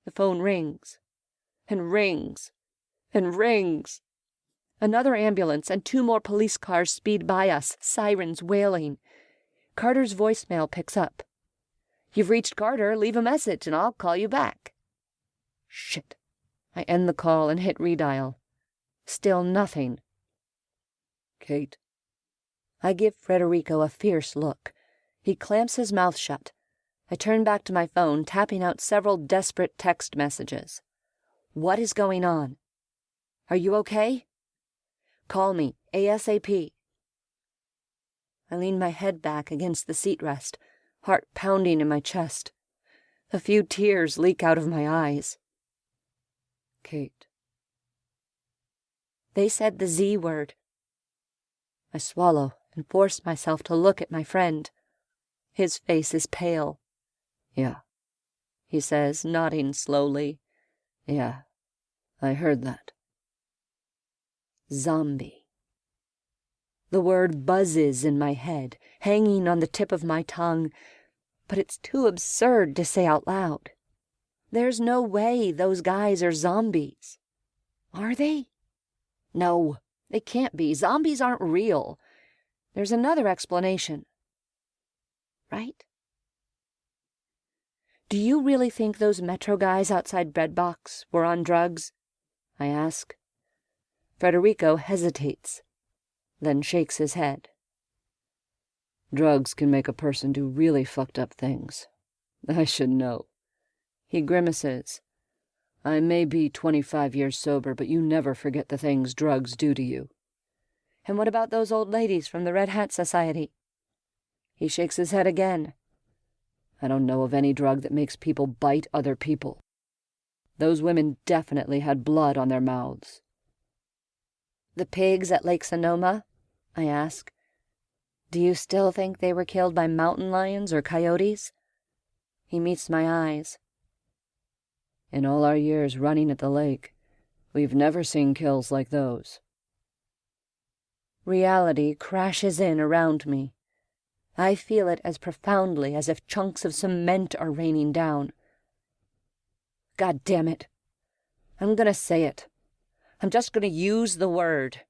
The phone rings, and rings, and rings. Another ambulance and 2 more police cars speed by us, sirens wailing. Carter's voicemail picks up. "You've reached Carter. Leave a message and I'll call you back." Shit. I end the call and hit redial. Still nothing. "Kate." I give Federico a fierce look. He clamps his mouth shut. I turn back to my phone, tapping out several desperate text messages. "What is going on? Are you okay? Call me, ASAP." I lean my head back against the seat rest, heart pounding in my chest. A few tears leak out of my eyes. "Kate." They said the Z word. I swallow and force myself to look at my friend. His face is pale. "Yeah," he says, nodding slowly. "Yeah, I heard that." Zombie. The word buzzes in my head, hanging on the tip of my tongue, but it's too absurd to say out loud. There's no way those guys are zombies. Are they? No, they can't be. Zombies aren't real. There's another explanation. Right? "Do you really think those Metro guys outside Breadbox were on drugs?" I ask. Federico hesitates, then shakes his head. "Drugs can make a person do really fucked up things. I should know." He grimaces. "I may be 25 years sober, but you never forget the things drugs do to you." "And what about those old ladies from the Red Hat Society?" He shakes his head again. "I don't know of any drug that makes people bite other people." Those women definitely had blood on their mouths. The pigs at Lake Sonoma? I ask. Do you still think they were killed by mountain lions or coyotes? He meets my eyes. In all our years running at the lake, we've never seen kills like those. Reality crashes in around me. I feel it as profoundly as if chunks of cement are raining down. God damn it. I'm gonna say it. I'm just gonna use the word.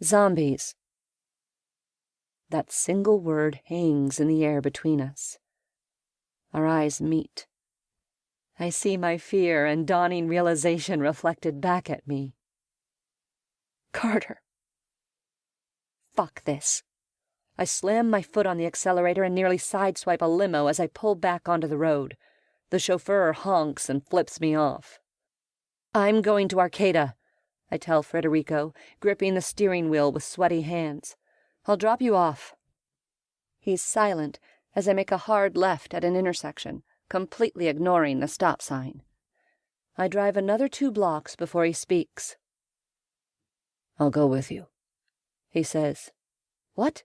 Zombies. That single word hangs in the air between us. Our eyes meet. I see my fear and dawning realization reflected back at me. Carter. Fuck this. I slam my foot on the accelerator and nearly sideswipe a limo as I pull back onto the road. The chauffeur honks and flips me off. I'm going to Arcata, I tell Federico, gripping the steering wheel with sweaty hands. I'll drop you off. He's silent as I make a hard left at an intersection, completely ignoring the stop sign. I drive another 2 blocks before he speaks. I'll go with you, he says. What?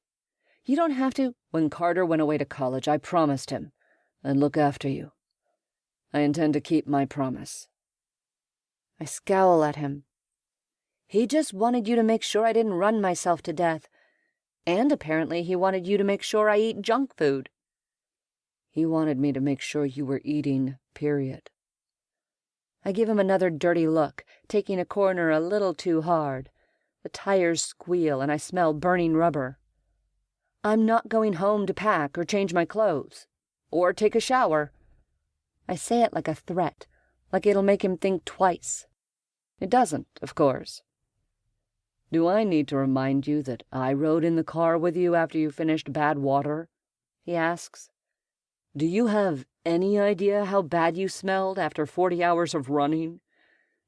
You don't have to. When Carter went away to college, I promised him I'd look after you. I intend to keep my promise. I scowl at him. He just wanted you to make sure I didn't run myself to death. And apparently he wanted you to make sure I eat junk food. He wanted me to make sure you were eating, period. I give him another dirty look, taking a corner a little too hard. The tires squeal and I smell burning rubber. I'm not going home to pack or change my clothes. Or take a shower. I say it like a threat, like it'll make him think twice. It doesn't, of course. Do I need to remind you that I rode in the car with you after you finished Bad Water? He asks. Do you have any idea how bad you smelled after 40 hours of running?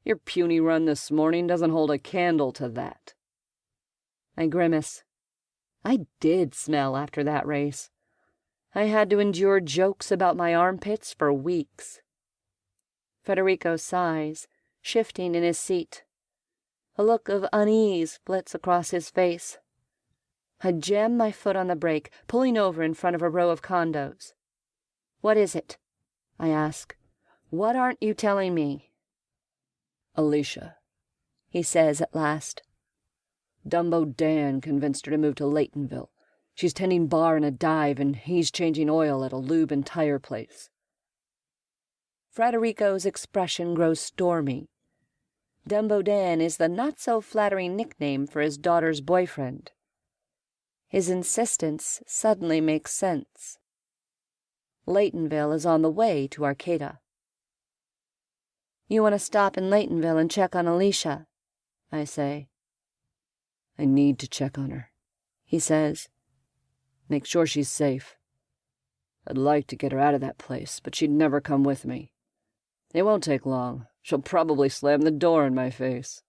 Your puny run this morning doesn't hold a candle to that. I grimace. I did smell after that race. I had to endure jokes about my armpits for weeks. Federico sighs, shifting in his seat. A look of unease flits across his face. I jam my foot on the brake, pulling over in front of a row of condos. What is it? I ask. What aren't you telling me? Alicia, he says at last. Dumbo Dan convinced her to move to Laytonville. She's tending bar in a dive, and he's changing oil at a lube and tire place. Federico's expression grows stormy. Dumbo Dan is the not-so-flattering nickname for his daughter's boyfriend. His insistence suddenly makes sense. Laytonville is on the way to Arcata. You want to stop in Laytonville and check on Alicia, I say. I need to check on her, he says. Make sure she's safe. I'd like to get her out of that place, but she'd never come with me. It won't take long. She'll probably slam the door in my face.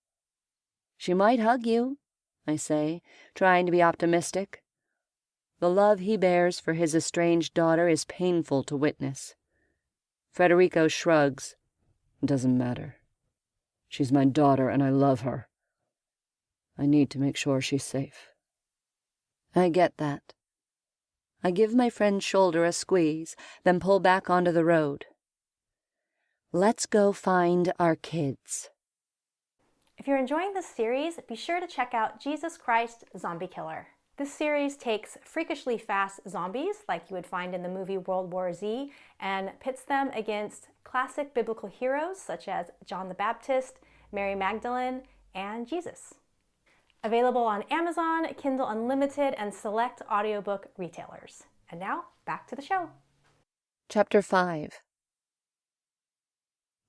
She might hug you, I say, trying to be optimistic. The love he bears for his estranged daughter is painful to witness. Federico shrugs. It doesn't matter. She's my daughter, and I love her. I need to make sure she's safe. I get that. I give my friend's shoulder a squeeze, then pull back onto the road. Let's go find our kids. If you're enjoying this series, be sure to check out Jesus Christ Zombie Killer. This series takes freakishly fast zombies, like you would find in the movie World War Z, and pits them against classic biblical heroes such as John the Baptist, Mary Magdalene, and Jesus. Available on Amazon, Kindle Unlimited, and select audiobook retailers. And now, back to the show. Chapter 5.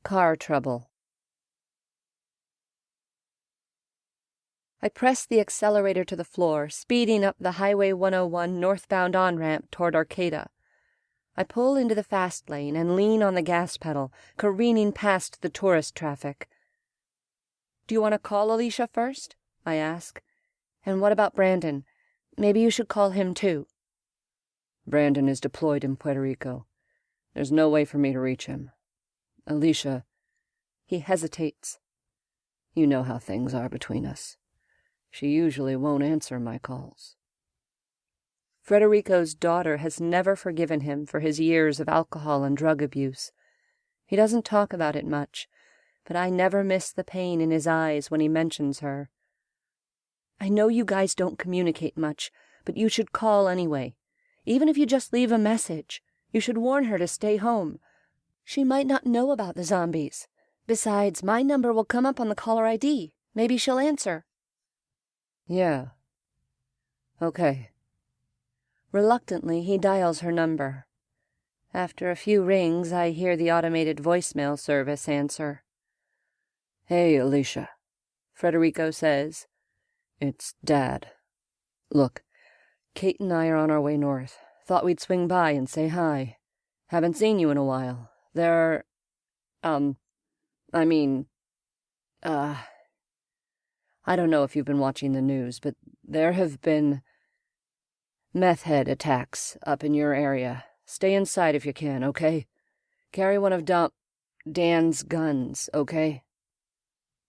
Car Trouble. I press the accelerator to the floor, speeding up the Highway 101 northbound on-ramp toward Arcata. I pull into the fast lane and lean on the gas pedal, careening past the tourist traffic. Do you want to call Alicia first? I ask. And what about Brandon? Maybe you should call him too. Brandon is deployed in Puerto Rico. There's no way for me to reach him. Alicia. He hesitates. You know how things are between us. She usually won't answer my calls. Frederico's daughter has never forgiven him for his years of alcohol and drug abuse. He doesn't talk about it much, but I never miss the pain in his eyes when he mentions her. I know you guys don't communicate much, but you should call anyway. Even if you just leave a message, you should warn her to stay home. She might not know about the zombies. Besides, my number will come up on the caller ID. Maybe she'll answer. Yeah. Okay. Reluctantly, he dials her number. After a few rings, I hear the automated voicemail service answer. Hey, Alicia, Frederico says. It's Dad. Look, Kate and I are on our way north. Thought we'd swing by and say hi. Haven't seen you in a while. I don't know if you've been watching the news, but there have been meth head attacks up in your area. Stay inside if you can, okay? Carry one of Dan's guns, okay?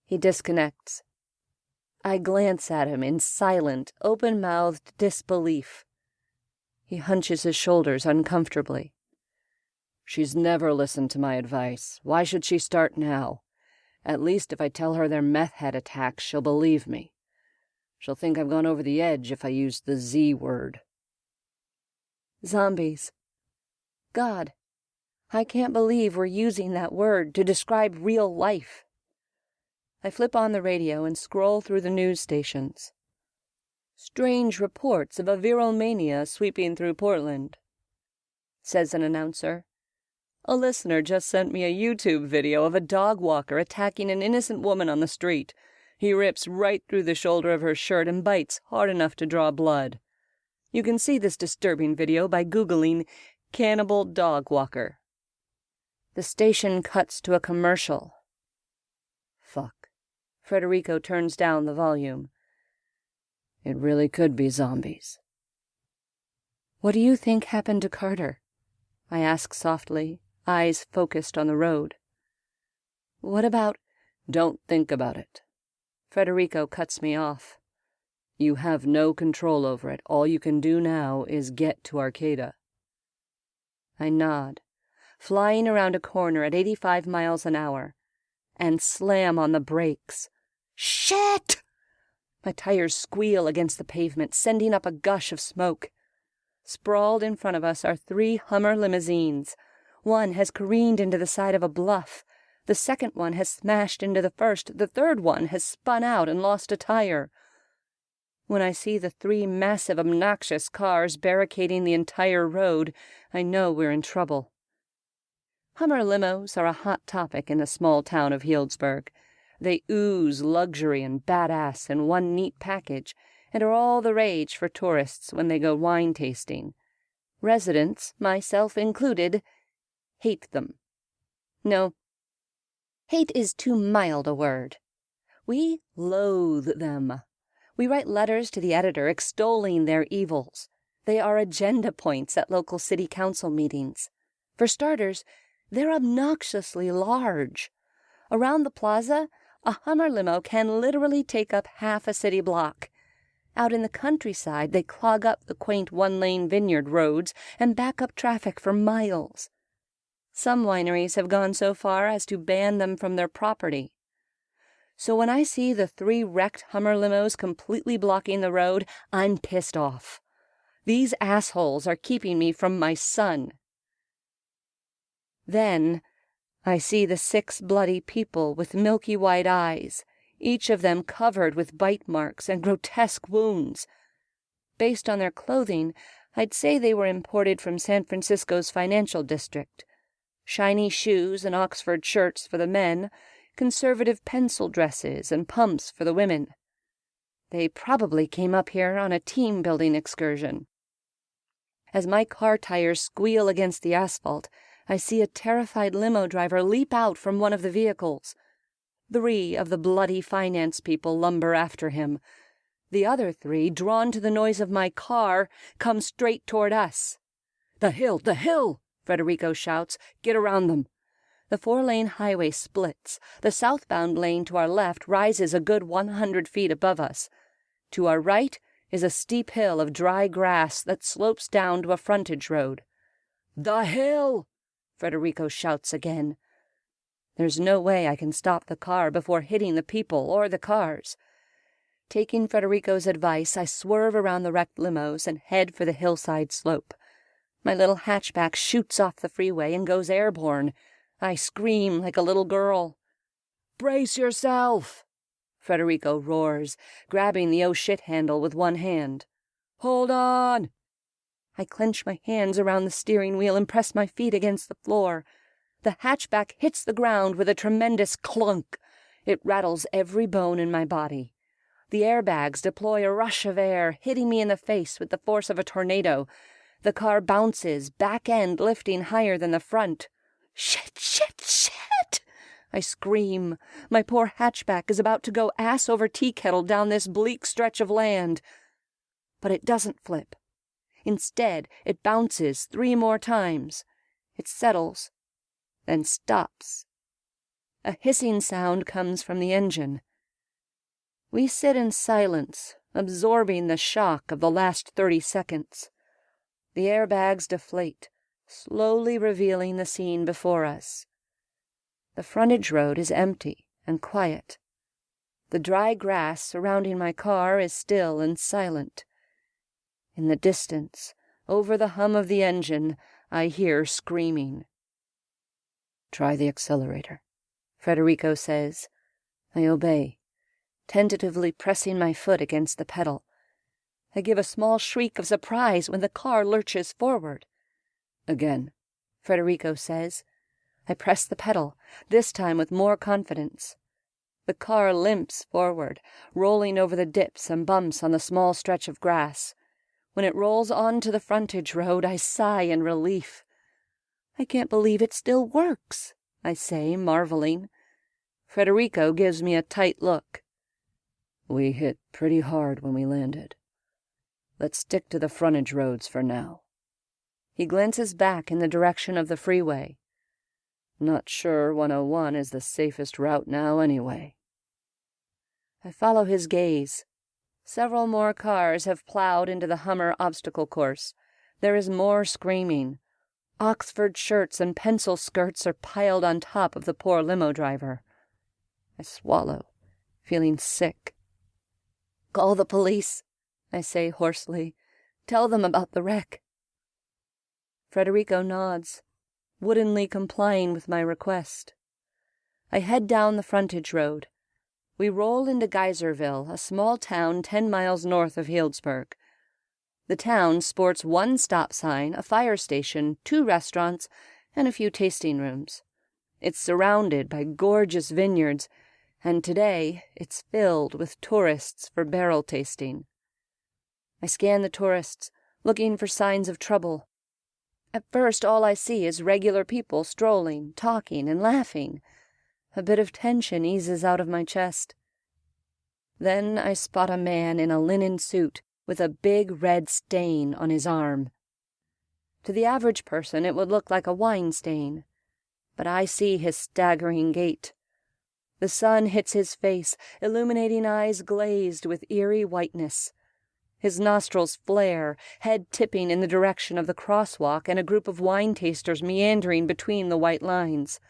He disconnects. I glance at him in silent, open-mouthed disbelief. He hunches his shoulders uncomfortably. She's never listened to my advice. Why should she start now? At least if I tell her they're meth head attacks, she'll believe me. She'll think I've gone over the edge if I use the Z word. Zombies. God, I can't believe we're using that word to describe real life. I flip on the radio and scroll through the news stations. Strange reports of a viral mania sweeping through Portland, says an announcer. A listener just sent me a YouTube video of a dog walker attacking an innocent woman on the street. He rips right through the shoulder of her shirt and bites hard enough to draw blood. You can see this disturbing video by Googling "cannibal dog walker." The station cuts to a commercial. Fuck. Frederico turns down the volume. It really could be zombies. What do you think happened to Carter? I ask softly, eyes focused on the road. What about... Don't think about it. Frederico cuts me off. You have no control over it. All you can do now is get to Arcata. I nod, flying around a corner at 85 miles an hour, and slam on the brakes. Shit! My tires squeal against the pavement, sending up a gush of smoke. Sprawled in front of us are 3 Hummer limousines. One has careened into the side of a bluff. The second one has smashed into the first. The third one has spun out and lost a tire. When I see the 3 massive, obnoxious cars barricading the entire road, I know we're in trouble. Hummer limos are a hot topic in the small town of Healdsburg. They ooze luxury and badass in one neat package, and are all the rage for tourists when they go wine tasting. Residents, myself included, hate them. No, hate is too mild a word. We loathe them. We write letters to the editor extolling their evils. They are agenda points at local city council meetings. For starters, they're obnoxiously large. Around the plaza, a Hummer limo can literally take up half a city block. Out in the countryside, they clog up the quaint one-lane vineyard roads and back up traffic for miles. Some wineries have gone so far as to ban them from their property. So when I see the 3 wrecked Hummer limos completely blocking the road, I'm pissed off. These assholes are keeping me from my son. Then I see the 6 bloody people with milky white eyes, each of them covered with bite marks and grotesque wounds. Based on their clothing, I'd say they were imported from San Francisco's financial district. Shiny shoes and Oxford shirts for the men, conservative pencil dresses and pumps for the women. They probably came up here on a team-building excursion. As my car tires squeal against the asphalt, I see a terrified limo driver leap out from one of the vehicles. 3 of the bloody finance people lumber after him. The other 3, drawn to the noise of my car, come straight toward us. The hill! The hill! Frederico shouts. Get around them. The 4-lane highway splits. The southbound lane to our left rises a good 100 feet above us. To our right is a steep hill of dry grass that slopes down to a frontage road. "The hill!" Federico shouts again. There's no way I can stop the car before hitting the people or the cars. Taking Federico's advice, I swerve around the wrecked limos and head for the hillside slope. My little hatchback shoots off the freeway and goes airborne. I scream like a little girl. "Brace yourself!" Federico roars, grabbing the oh-shit handle with one hand. "Hold on!" I clench my hands around the steering wheel and press my feet against the floor. The hatchback hits the ground with a tremendous clunk. It rattles every bone in my body. The airbags deploy a rush of air, hitting me in the face with the force of a tornado. The car bounces, back end lifting higher than the front. "Shit, shit, shit!" I scream. My poor hatchback is about to go ass over tea kettle down this bleak stretch of land. But it doesn't flip. Instead, it bounces 3 more times. It settles, then stops. A hissing sound comes from the engine. We sit in silence, absorbing the shock of the last 30 seconds. The airbags deflate, slowly revealing the scene before us. The frontage road is empty and quiet. The dry grass surrounding my car is still and silent. In the distance, over the hum of the engine, I hear screaming. "Try the accelerator," Federico says. I obey, tentatively pressing my foot against the pedal. I give a small shriek of surprise when the car lurches forward. "Again," Federico says. I press the pedal, this time with more confidence. The car limps forward, rolling over the dips and bumps on the small stretch of grass. When it rolls onto the frontage road, I sigh in relief. "I can't believe it still works," I say, marveling. Federico gives me a tight look. "We hit pretty hard when we landed. Let's stick to the frontage roads for now." He glances back in the direction of the freeway. "Not sure 101 is the safest route now anyway." I follow his gaze. Several more cars have plowed into the Hummer obstacle course. There is more screaming. Oxford shirts and pencil skirts are piled on top of the poor limo driver. I swallow, feeling sick. "Call the police," I say hoarsely. "Tell them about the wreck." Federico nods, woodenly complying with my request. I head down the frontage road. We roll into Geyserville, a small town 10 miles north of Healdsburg. The town sports 1 stop sign, a fire station, 2 restaurants, and a few tasting rooms. It's surrounded by gorgeous vineyards, and today it's filled with tourists for barrel tasting. I scan the tourists, looking for signs of trouble. At first, all I see is regular people strolling, talking, and laughing. A bit of tension eases out of my chest. Then I spot a man in a linen suit with a big red stain on his arm. To the average person, it would look like a wine stain, but I see his staggering gait. The sun hits his face, illuminating eyes glazed with eerie whiteness. His nostrils flare, head tipping in the direction of the crosswalk and a group of wine tasters meandering between the white lines.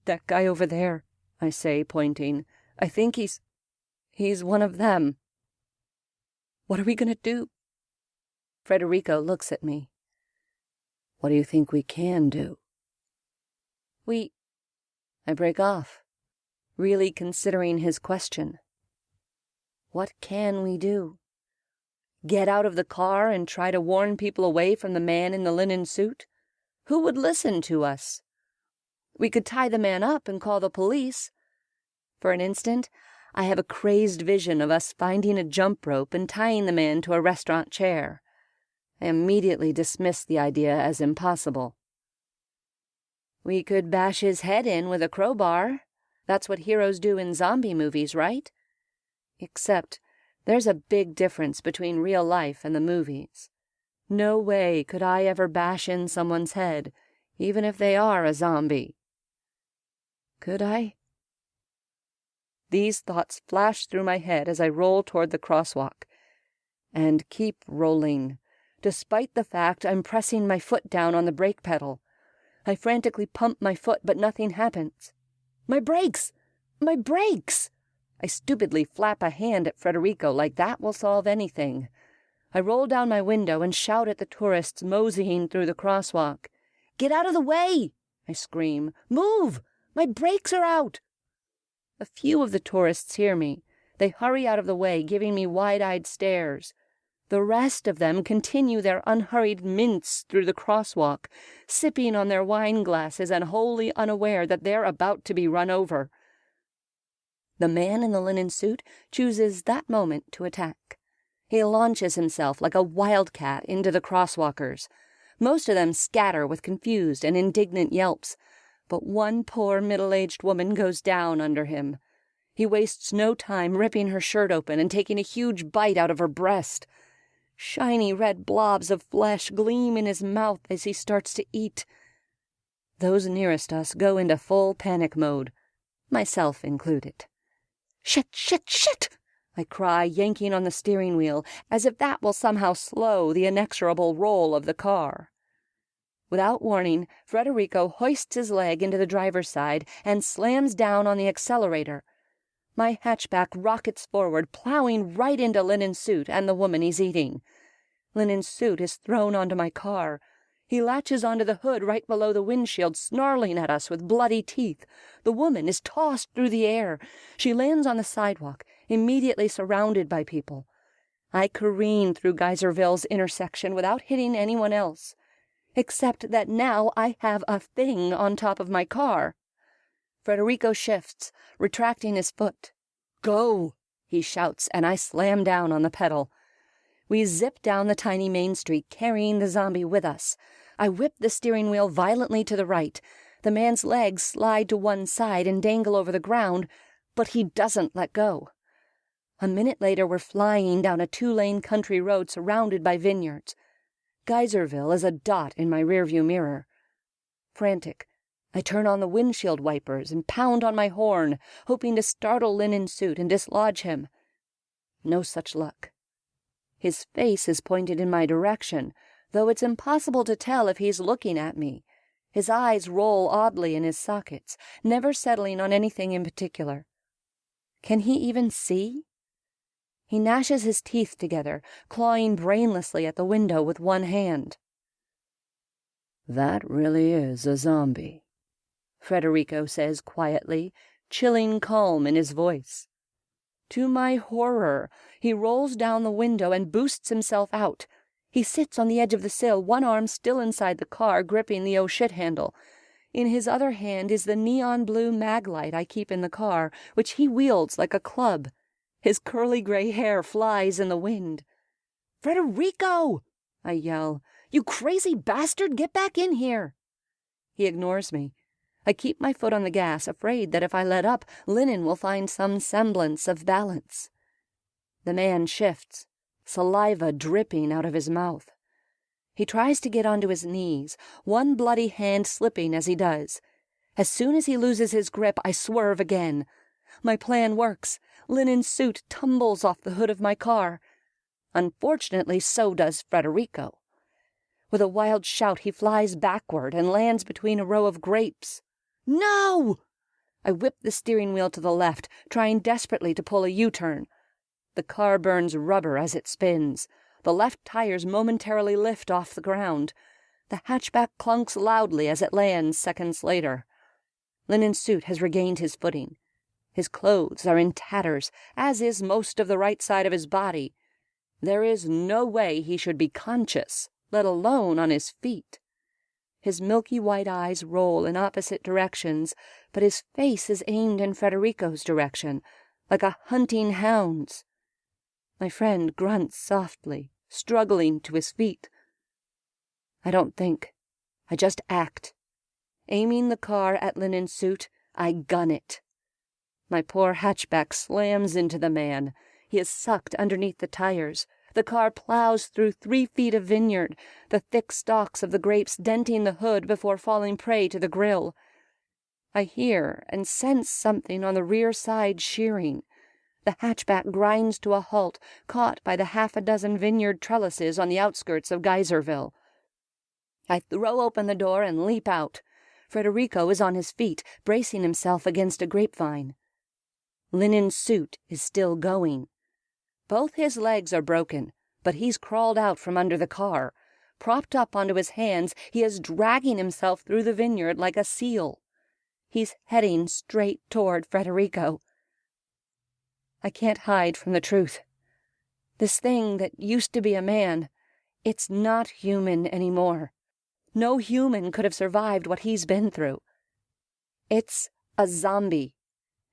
"That guy over there," I say, pointing. "I think he's one of them." "What are we going to do?" Federico looks at me. "What do you think we can do?" I break off, really considering his question. What can we do? Get out of the car and try to warn people away from the man in the linen suit? Who would listen to us? We could tie the man up and call the police. For an instant, I have a crazed vision of us finding a jump rope and tying the man to a restaurant chair. I immediately dismiss the idea as impossible. We could bash his head in with a crowbar. That's what heroes do in zombie movies, right? Except there's a big difference between real life and the movies. No way could I ever bash in someone's head, even if they are a zombie. Could I? These thoughts flash through my head as I roll toward the crosswalk. And keep rolling, despite the fact I'm pressing my foot down on the brake pedal. I frantically pump my foot, but nothing happens. My brakes! My brakes! I stupidly flap a hand at Frederico like that will solve anything. I roll down my window and shout at the tourists moseying through the crosswalk. "Get out of the way!" I scream. "Move! My brakes are out!" A few of the tourists hear me. They hurry out of the way, giving me wide-eyed stares. The rest of them continue their unhurried mince through the crosswalk, sipping on their wine glasses and wholly unaware that they're about to be run over. The man in the linen suit chooses that moment to attack. He launches himself like a wildcat into the crosswalkers. Most of them scatter with confused and indignant yelps, but one poor middle-aged woman goes down under him. He wastes no time ripping her shirt open and taking a huge bite out of her breast. Shiny red blobs of flesh gleam in his mouth as he starts to eat. Those nearest us go into full panic mode, myself included. "Shit, shit, shit!" I cry, yanking on the steering wheel, as if that will somehow slow the inexorable roll of the car. Without warning, Frederico hoists his leg into the driver's side and slams down on the accelerator. My hatchback rockets forward, plowing right into Linen Suit and the woman he's eating. Linen Suit is thrown onto my car. He latches onto the hood right below the windshield, snarling at us with bloody teeth. The woman is tossed through the air. She lands on the sidewalk, immediately surrounded by people. I careen through Geyserville's intersection without hitting anyone else, except that now I have a thing on top of my car. Frederico shifts, retracting his foot. "Go!" he shouts, and I slam down on the pedal. We zip down the tiny main street, carrying the zombie with us. I whip the steering wheel violently to the right. The man's legs slide to one side and dangle over the ground, but he doesn't let go. A minute later, we're flying down a 2-lane country road surrounded by vineyards. Geyserville is a dot in my rearview mirror. Frantic, I turn on the windshield wipers and pound on my horn, hoping to startle Linen Suit and dislodge him. No such luck. His face is pointed in my direction, though it's impossible to tell if he's looking at me. His eyes roll oddly in his sockets, never settling on anything in particular. Can he even see? He gnashes his teeth together, clawing brainlessly at the window with one hand. "That really is a zombie," Frederico says quietly, chilling calm in his voice. To my horror, he rolls down the window and boosts himself out. He sits on the edge of the sill, one arm still inside the car, gripping the oh-shit handle. In his other hand is the neon-blue mag light I keep in the car, which he wields like a club. His curly gray hair flies in the wind. "Frederico!" I yell. "You crazy bastard, get back in here!" He ignores me. I keep my foot on the gas, afraid that if I let up, Linen will find some semblance of balance. The man shifts, saliva dripping out of his mouth. He tries to get onto his knees, one bloody hand slipping as he does. As soon as he loses his grip, I swerve again. My plan works. Linen Suit tumbles off the hood of my car. Unfortunately, so does Frederico. With a wild shout, he flies backward and lands between a row of grapes. "No!" I whip the steering wheel to the left, trying desperately to pull a U-turn. The car burns rubber as it spins. The left tires momentarily lift off the ground. The hatchback clunks loudly as it lands seconds later. Linen Suit has regained his footing. His clothes are in tatters, as is most of the right side of his body. There is no way he should be conscious, let alone on his feet. His milky white eyes roll in opposite directions, but his face is aimed in Frederico's direction, like a hunting hound's. My friend grunts softly, struggling to his feet. I don't think. I just act. Aiming the car at Linen Suit, I gun it. My poor hatchback slams into the man. He is sucked underneath the tires. The car plows through 3 feet of vineyard, the thick stalks of the grapes denting the hood before falling prey to the grill. I hear and sense something on the rear side shearing. The hatchback grinds to a halt, caught by the 6 vineyard trellises on the outskirts of Geyserville. I throw open the door and leap out. Federico is on his feet, bracing himself against a grapevine. Linen suit is still going. Both his legs are broken, but he's crawled out from under the car. Propped up onto his hands, he is dragging himself through the vineyard like a seal. He's heading straight toward Federico. I can't hide from the truth. This thing that used to be a man, it's not human anymore. No human could have survived what he's been through. It's a zombie,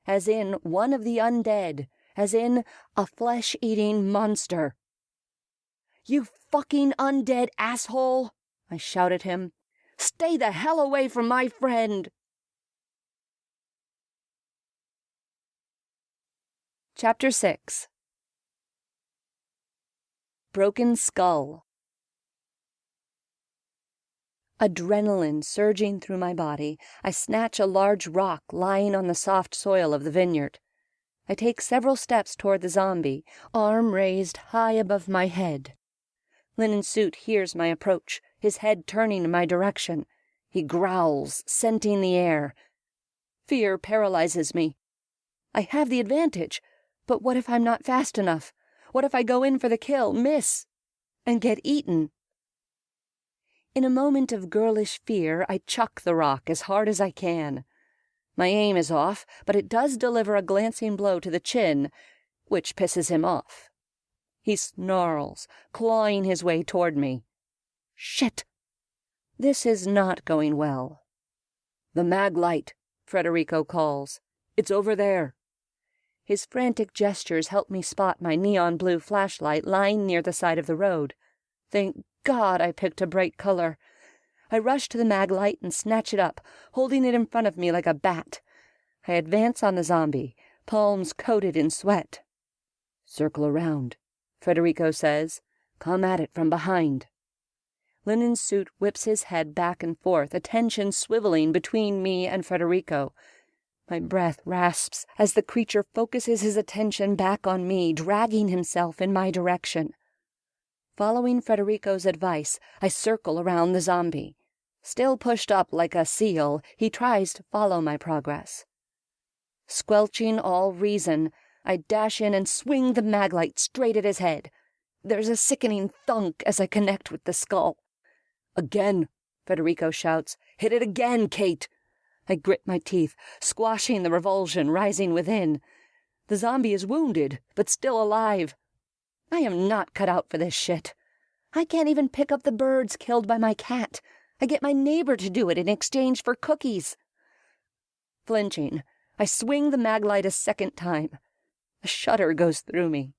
as in one of the undead, as in a flesh-eating monster. "You fucking undead asshole!" I shout at him. "Stay the hell away from my friend!" Chapter 6. Broken Skull. Adrenaline surging through my body, I snatch a large rock lying on the soft soil of the vineyard. I take several steps toward the zombie, arm raised high above my head. Linen Suit hears my approach, his head turning in my direction. He growls, scenting the air. Fear paralyzes me. I have the advantage, but what if I'm not fast enough? What if I go in for the kill, miss, and get eaten? In a moment of girlish fear, I chuck the rock as hard as I can. My aim is off, but it does deliver a glancing blow to the chin, which pisses him off. He snarls, clawing his way toward me. Shit! This is not going well. "The mag light," Federico calls. "It's over there." His frantic gestures help me spot my neon blue flashlight lying near the side of the road. Thank God I picked a bright color. I rush to the mag light and snatch it up, holding it in front of me like a bat. I advance on the zombie, palms coated in sweat. "Circle around," Federico says. "Come at it from behind." Linen Suit whips his head back and forth, attention swiveling between me and Federico. My breath rasps as the creature focuses his attention back on me, dragging himself in my direction. Following Federico's advice, I circle around the zombie. Still pushed up like a seal, he tries to follow my progress. Squelching all reason, I dash in and swing the maglite straight at his head. There's a sickening thunk as I connect with the skull. "Again," Federico shouts. "Hit it again, Kate!" I grit my teeth, squashing the revulsion rising within. The zombie is wounded, but still alive. I am not cut out for this shit. I can't even pick up the birds killed by my cat. I get my neighbor to do it in exchange for cookies. Flinching, I swing the maglite a second time. A shudder goes through me.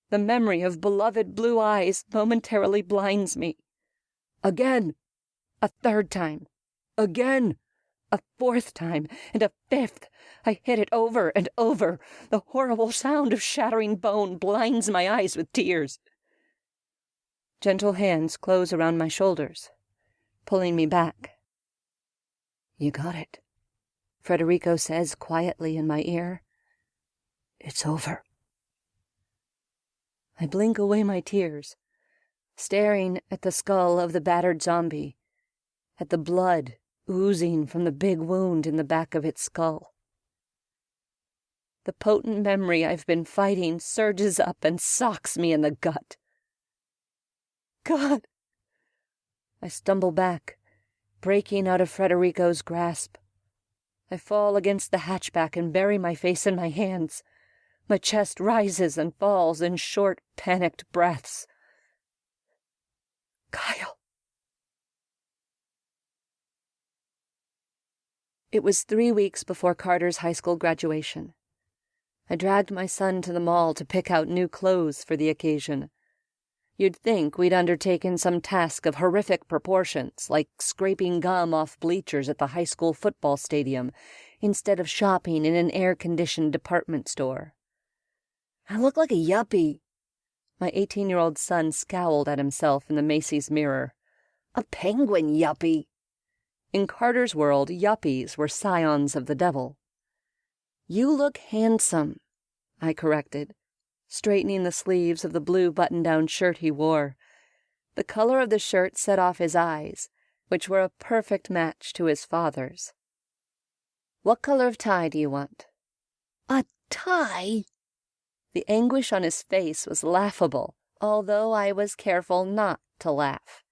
The memory of beloved blue eyes momentarily blinds me. Again. A third time. Again. A fourth time, and a fifth. I hit it over and over. The horrible sound of shattering bone blinds my eyes with tears. Gentle hands close around my shoulders, pulling me back. "You got it," Federico says quietly in my ear. "It's over." I blink away my tears, staring at the skull of the battered zombie, at the blood oozing from the big wound in the back of its skull. The potent memory I've been fighting surges up and socks me in the gut. God! I stumble back, breaking out of Federico's grasp. I fall against the hatchback and bury my face in my hands. My chest rises and falls in short, panicked breaths. Kyle! It was 3 weeks before Carter's high school graduation. I dragged my son to the mall to pick out new clothes for the occasion. You'd think we'd undertaken some task of horrific proportions, like scraping gum off bleachers at the high school football stadium, instead of shopping in an air-conditioned department store. "I look like a yuppie." My 18-year-old son scowled at himself in the Macy's mirror. "A penguin yuppie." In Carter's world, yuppies were scions of the devil. "You look handsome," I corrected, straightening the sleeves of the blue button-down shirt he wore. The color of the shirt set off his eyes, which were a perfect match to his father's. "What color of tie do you want?" "A tie?" The anguish on his face was laughable, although I was careful not to laugh.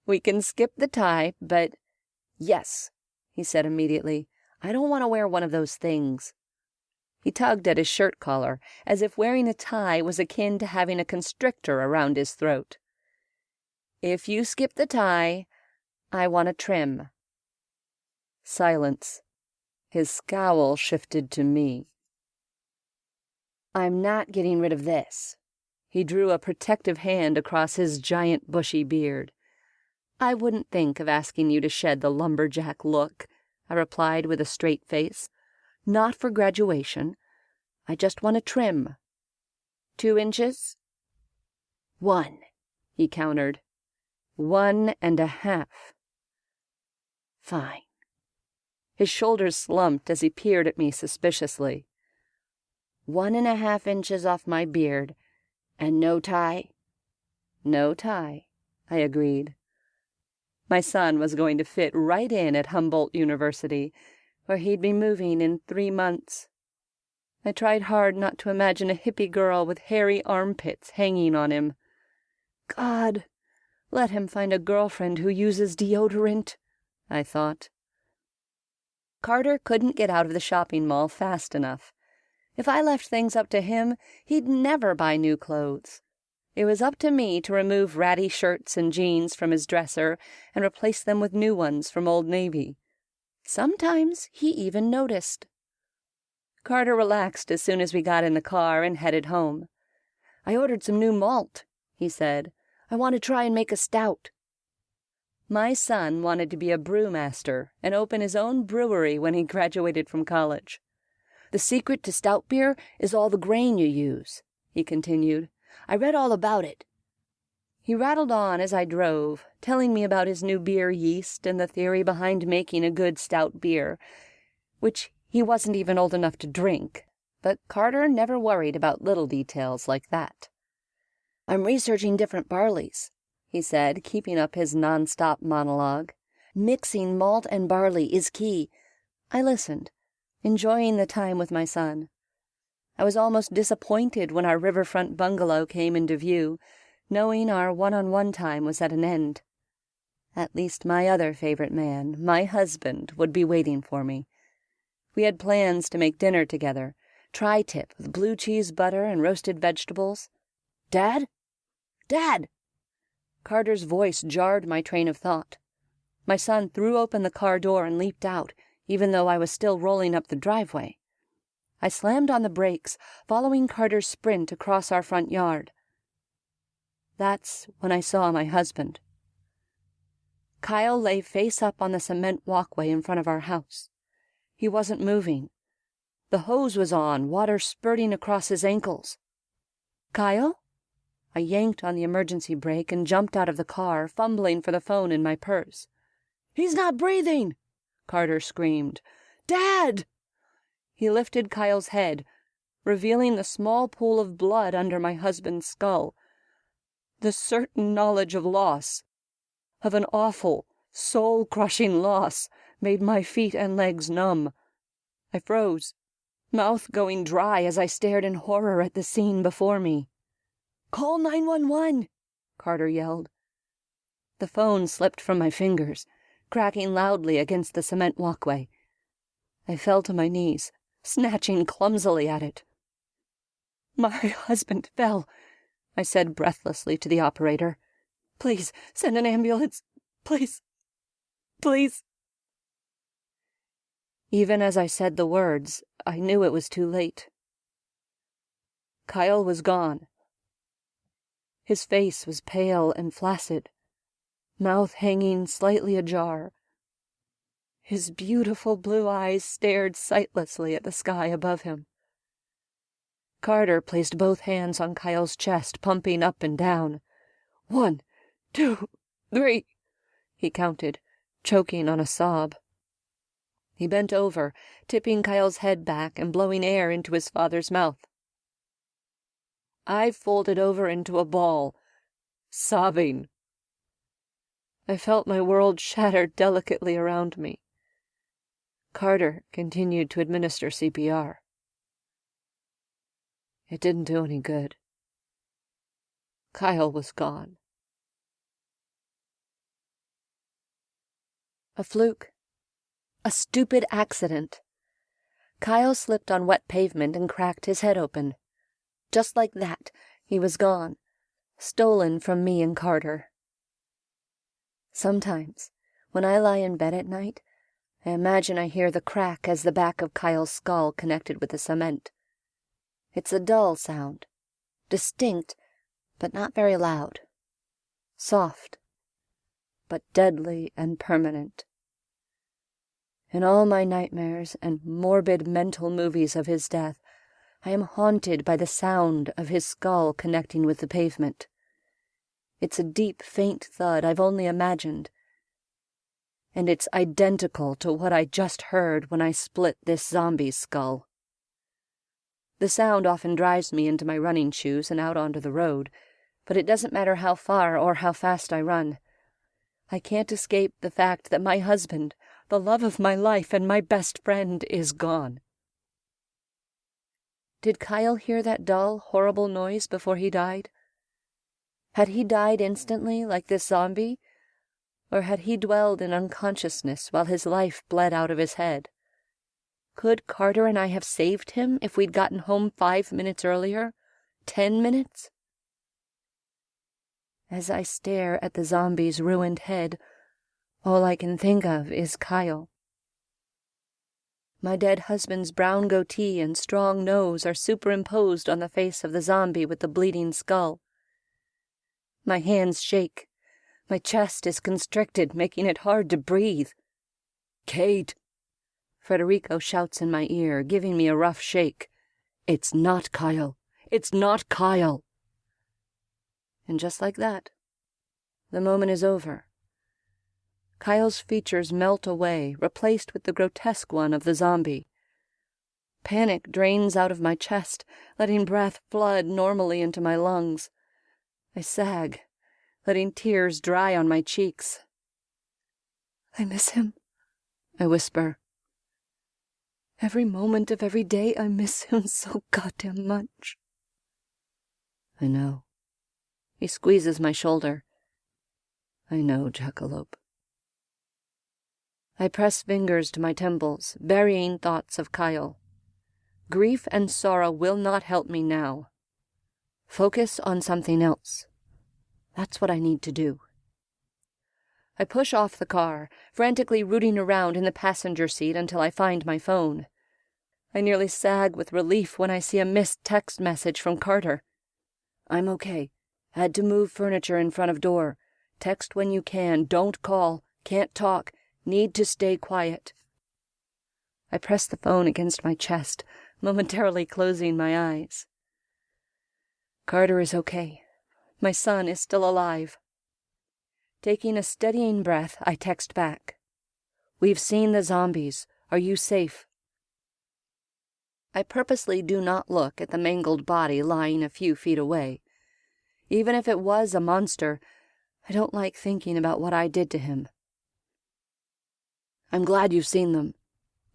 "We can skip the tie, but—" "Yes," he said immediately. "I don't want to wear one of those things." He tugged at his shirt collar, as if wearing a tie was akin to having a constrictor around his throat. "If you skip the tie, I want a trim." Silence. His scowl shifted to me. "I'm not getting rid of this." He drew a protective hand across his giant bushy beard. "I wouldn't think of asking you to shed the lumberjack look," I replied with a straight face. "Not for graduation. I just want a trim." 2 inches? 1, he countered. 1.5. Fine. His shoulders slumped as he peered at me suspiciously. 1.5 inches off my beard, and no tie? No tie, I agreed. My son was going to fit right in at Humboldt University, where he'd be moving in 3 months. I tried hard not to imagine a hippie girl with hairy armpits hanging on him. God, let him find a girlfriend who uses deodorant, I thought. Carter couldn't get out of the shopping mall fast enough. If I left things up to him, he'd never buy new clothes. It was up to me to remove ratty shirts and jeans from his dresser and replace them with new ones from Old Navy. Sometimes he even noticed. Carter relaxed as soon as we got in the car and headed home. "I ordered some new malt," he said. "I want to try and make a stout." My son wanted to be a brewmaster and open his own brewery when he graduated from college. "The secret to stout beer is all the grain you use," he continued. "I read all about it." He rattled on as I drove, telling me about his new beer yeast and the theory behind making a good stout beer, which he wasn't even old enough to drink, but Carter never worried about little details like that. "I'm researching different barleys," he said, keeping up his non-stop monologue. "Mixing malt and barley is key." I listened, enjoying the time with my son. I was almost disappointed when our riverfront bungalow came into view, knowing our one-on-one time was at an end. At least my other favorite man, my husband, would be waiting for me. We had plans to make dinner together, tri-tip with blue cheese butter and roasted vegetables. "Dad? Dad!" Carter's voice jarred my train of thought. My son threw open the car door and leaped out, even though I was still rolling up the driveway. I slammed on the brakes, following Carter's sprint across our front yard. That's when I saw my husband. Kyle lay face up on the cement walkway in front of our house. He wasn't moving. The hose was on, water spurting across his ankles. "Kyle?" I yanked on the emergency brake and jumped out of the car, fumbling for the phone in my purse. "He's not breathing!" Carter screamed. "Dad!" He lifted Kyle's head, revealing the small pool of blood under my husband's skull. The certain knowledge of loss, of an awful, soul-crushing loss, made my feet and legs numb. I froze, mouth going dry as I stared in horror at the scene before me. "Call 911!" Carter yelled. The phone slipped from my fingers, cracking loudly against the cement walkway. I fell to my knees, snatching clumsily at it. "My husband fell," I said breathlessly to the operator. "Please, send an ambulance. Please. Please." Even as I said the words, I knew it was too late. Kyle was gone. His face was pale and flaccid, mouth hanging slightly ajar. His beautiful blue eyes stared sightlessly at the sky above him. Carter placed both hands on Kyle's chest, pumping up and down. 1, 2, 3, he counted. choking on a sob. He bent over, tipping Kyle's head back and blowing air into his father's mouth. I folded over into a ball, sobbing. I felt my world shatter delicately around me. Carter continued to administer CPR. It didn't do any good. Kyle was gone. A fluke. A stupid accident. Kyle slipped on wet pavement and cracked his head open. Just like that, he was gone, stolen from me and Carter. Sometimes, when I lie in bed at night, I imagine I hear the crack as the back of Kyle's skull connected with the cement. It's a dull sound, distinct, but not very loud. Soft, but deadly and permanent. In all my nightmares and morbid mental movies of his death, I am haunted by the sound of his skull connecting with the pavement. It's a deep, faint thud I've only imagined, and it's identical to what I just heard when I split this zombie's skull. The sound often drives me into my running shoes and out onto the road, but it doesn't matter how far or how fast I run. I can't escape the fact that my husband, the love of my life and my best friend, is gone. Did Kyle hear that dull, horrible noise before he died? Had he died instantly like this zombie, or had he dwelled in unconsciousness while his life bled out of his head? Could Carter and I have saved him if we'd gotten home 5 minutes earlier? 10 minutes? As I stare at the zombie's ruined head, all I can think of is Kyle. My dead husband's brown goatee and strong nose are superimposed on the face of the zombie with the bleeding skull. My hands shake. My chest is constricted, making it hard to breathe. "Kate!" Federico shouts in my ear, giving me a rough shake. "It's not Kyle! It's not Kyle!" And just like that, the moment is over. Kyle's features melt away, replaced with the grotesque one of the zombie. Panic drains out of my chest, letting breath flood normally into my lungs. I sag, letting tears dry on my cheeks. "I miss him," I whisper. "Every moment of every day I miss him so goddamn much." "I know." He squeezes my shoulder. "I know, Jackalope." I press fingers to my temples, burying thoughts of Kyle. Grief and sorrow will not help me now. Focus on something else. That's what I need to do. I push off the car, frantically rooting around in the passenger seat until I find my phone. I nearly sag with relief when I see a missed text message from Carter. "I'm okay. Had to move furniture in front of door. Text when you can. Don't call. Can't talk. Need to stay quiet." I press the phone against my chest, momentarily closing my eyes. Carter is okay. My son is still alive. Taking a steadying breath, I text back. "We've seen the zombies. Are you safe?" I purposely do not look at the mangled body lying a few feet away. Even if it was a monster, I don't like thinking about what I did to him. "I'm glad you've seen them,"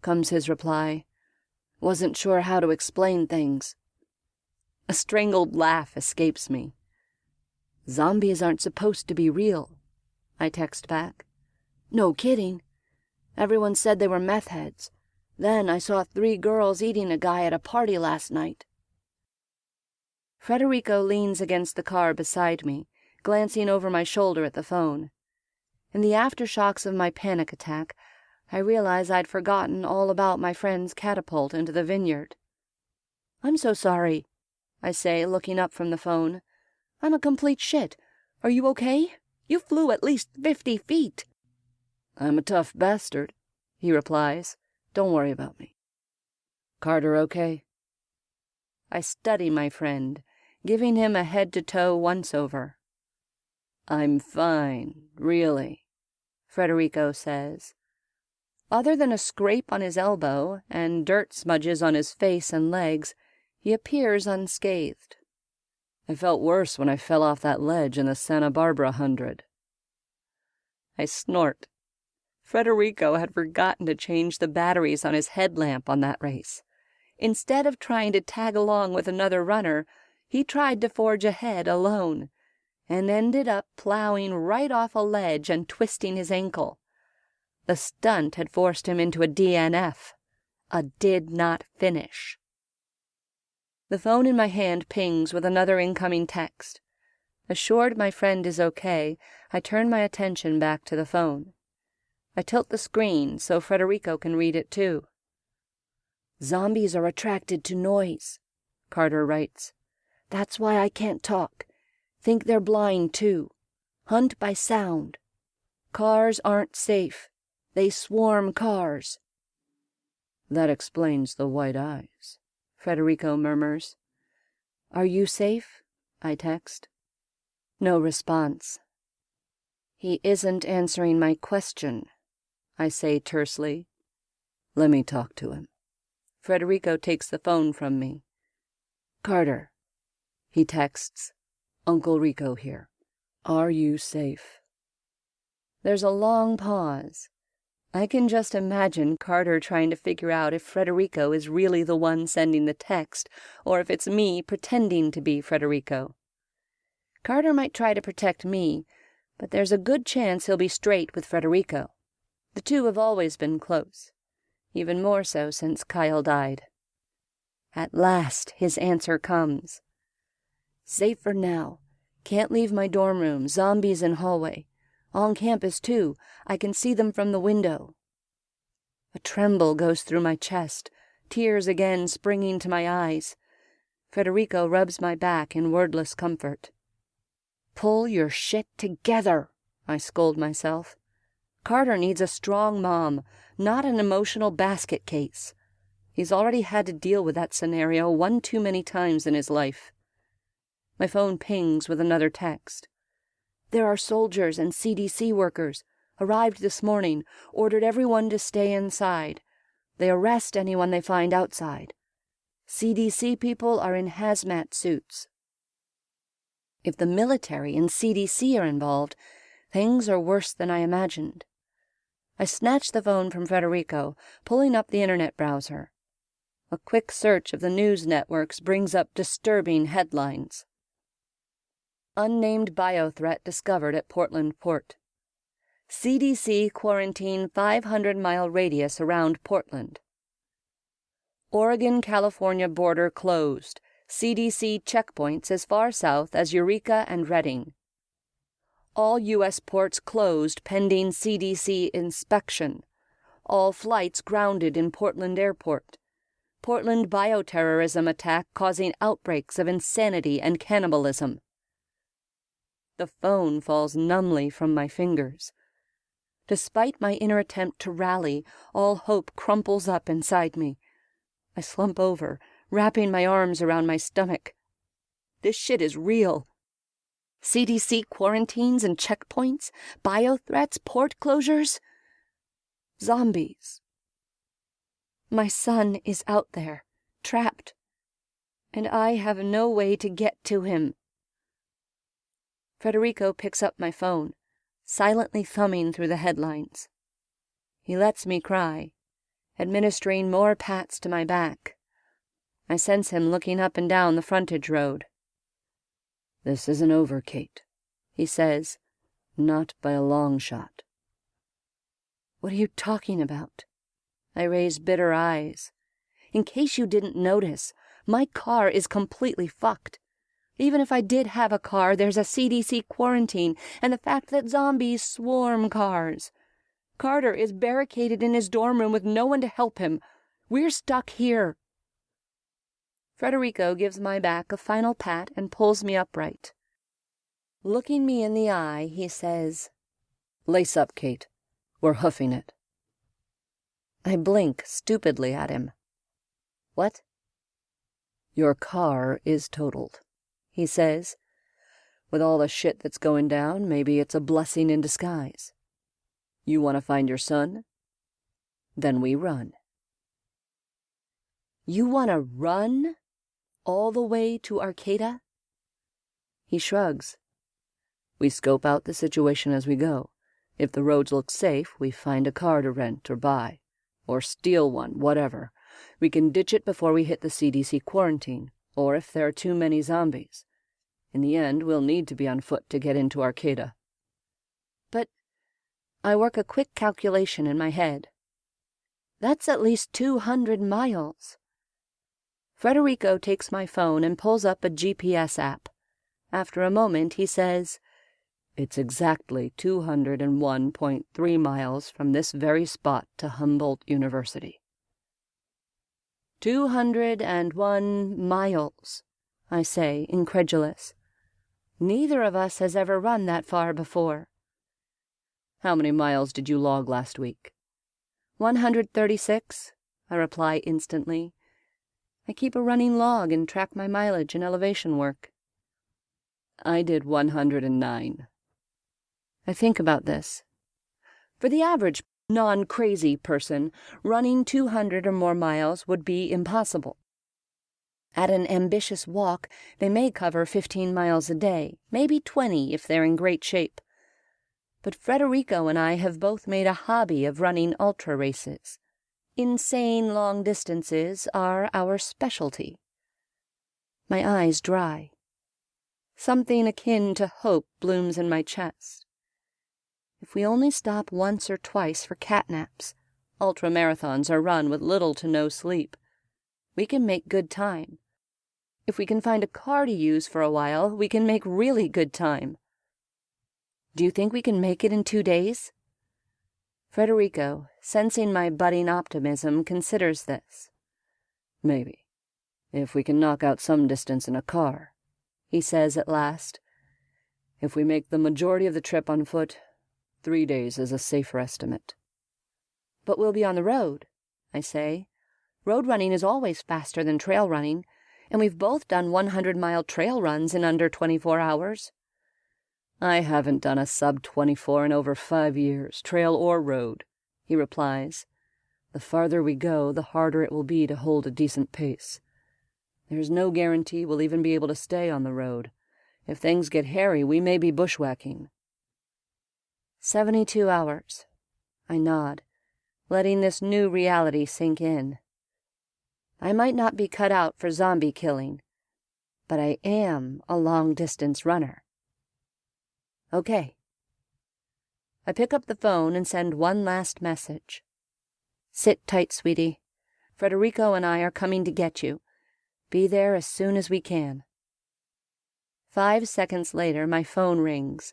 comes his reply. "Wasn't sure how to explain things." A strangled laugh escapes me. "Zombies aren't supposed to be real," I text back. "No kidding. Everyone said they were meth heads. Then I saw 3 girls eating a guy at a party last night." Federico leans against the car beside me, glancing over my shoulder at the phone. In the aftershocks of my panic attack, I realize I'd forgotten all about my friend's catapult into the vineyard. "I'm so sorry," I say, looking up from the phone. "I'm a complete shit. Are you okay? You flew at least 50 feet. "I'm a tough bastard," he replies. "Don't worry about me." "Carter okay?" I study my friend, giving him a head-to-toe once-over. "I'm fine, really." Federico says. Other than a scrape on his elbow and dirt smudges on his face and legs, he appears unscathed. I felt worse when I fell off that ledge in the Santa Barbara 100. I snort. Federico had forgotten to change the batteries on his headlamp on that race. Instead of trying to tag along with another runner, he tried to forge ahead alone, and ended up plowing right off a ledge and twisting his ankle. The stunt had forced him into a DNF, a did not finish. The phone in my hand pings with another incoming text. Assured my friend is okay, I turn my attention back to the phone. I tilt the screen so Federico can read it too. Zombies are attracted to noise, Carter writes. That's why I can't talk. Think they're blind too. Hunt by sound. Cars aren't safe. They swarm cars. That explains the white eyes, Federico murmurs. Are you safe? I text. No response. He isn't answering my question, I say tersely. Let me talk to him. Federico takes the phone from me. Carter, he texts. Uncle Rico here. Are you safe? There's a long pause. I can just imagine Carter trying to figure out if Federico is really the one sending the text, or if it's me pretending to be Federico. Carter might try to protect me, but there's a good chance he'll be straight with Federico. The two have always been close, even more so since Kyle died. At last, his answer comes. Safe for now. Can't leave my dorm room. Zombies in hallway. On campus, too. I can see them from the window. A tremble goes through my chest, tears again springing to my eyes. Federico rubs my back in wordless comfort. Pull your shit together, I scold myself. Carter needs a strong mom, not an emotional basket case. He's already had to deal with that scenario one too many times in his life. My phone pings with another text. There are soldiers and CDC workers. Arrived this morning, ordered everyone to stay inside. They arrest anyone they find outside. CDC people are in hazmat suits. If the military and CDC are involved, things are worse than I imagined. I snatch the phone from Federico, pulling up the internet browser. A quick search of the news networks brings up disturbing headlines. Unnamed biothreat discovered at Portland Port. CDC quarantine 500-mile radius around Portland. Oregon-California border closed. CDC checkpoints as far south as Eureka and Redding. All U.S. ports closed pending CDC inspection. All flights grounded in Portland Airport. Portland bioterrorism attack causing outbreaks of insanity and cannibalism. The phone falls numbly from my fingers. Despite my inner attempt to rally, all hope crumples up inside me. I slump over, wrapping my arms around my stomach. This shit is real. CDC quarantines and checkpoints, biothreats, port closures. Zombies. My son is out there, trapped, and I have no way to get to him. Federico picks up my phone, silently thumbing through the headlines. He lets me cry, administering more pats to my back. I sense him looking up and down the frontage road. This isn't over, Kate, he says, not by a long shot. What are you talking about? I raise bitter eyes. In case you didn't notice, my car is completely fucked. Even if I did have a car, there's a CDC quarantine and the fact that zombies swarm cars. Carter is barricaded in his dorm room with no one to help him. We're stuck here. Federico gives my back a final pat and pulls me upright. Looking me in the eye, he says, Lace up, Kate. We're hoofing it. I blink stupidly at him. What? Your car is totaled, he says. With all the shit that's going down, maybe it's a blessing in disguise. You want to find your son? Then we run. You want to run? All the way to Arcata? He shrugs. We scope out the situation as we go. If the roads look safe, we find a car to rent or buy. Or steal one, whatever. We can ditch it before we hit the CDC quarantine, or if there are too many zombies. In the end, we'll need to be on foot to get into Arcata. But I work a quick calculation in my head. That's at least 200 miles. Federico takes my phone and pulls up a GPS app. After a moment, he says, It's exactly 201.3 miles from this very spot to Humboldt University. 201 miles, I say, incredulous. Neither of us has ever run that far before. How many miles did you log last week? 136, I reply instantly. I keep a running log and track my mileage and elevation work. I did 109. I think about this. For the average non-crazy person, running 200 or more miles would be impossible. At an ambitious walk, they may cover 15 miles a day, maybe 20 if they're in great shape. But Federico and I have both made a hobby of running ultra races. Insane long distances are our specialty. My eyes dry. Something akin to hope blooms in my chest. If we only stop once or twice for catnaps, ultramarathons are run with little to no sleep, we can make good time. If we can find a car to use for a while, we can make really good time. Do you think we can make it in 2 days? Federico, sensing my budding optimism, considers this. Maybe. If we can knock out some distance in a car, he says at last. If we make the majority of the trip on foot, 3 days is a safer estimate. But we'll be on the road, I say. Road running is always faster than trail running, and we've both done 100-mile trail runs in under 24 hours. I haven't done a sub-24 in over 5 years, trail or road, he replies. The farther we go, the harder it will be to hold a decent pace. There's no guarantee we'll even be able to stay on the road. If things get hairy, we may be bushwhacking. 72 hours. I nod, letting this new reality sink in. I might not be cut out for zombie killing, but I am a long-distance runner. Okay. I pick up the phone and send one last message. Sit tight, sweetie. Federico and I are coming to get you. Be there as soon as we can. 5 seconds later, my phone rings.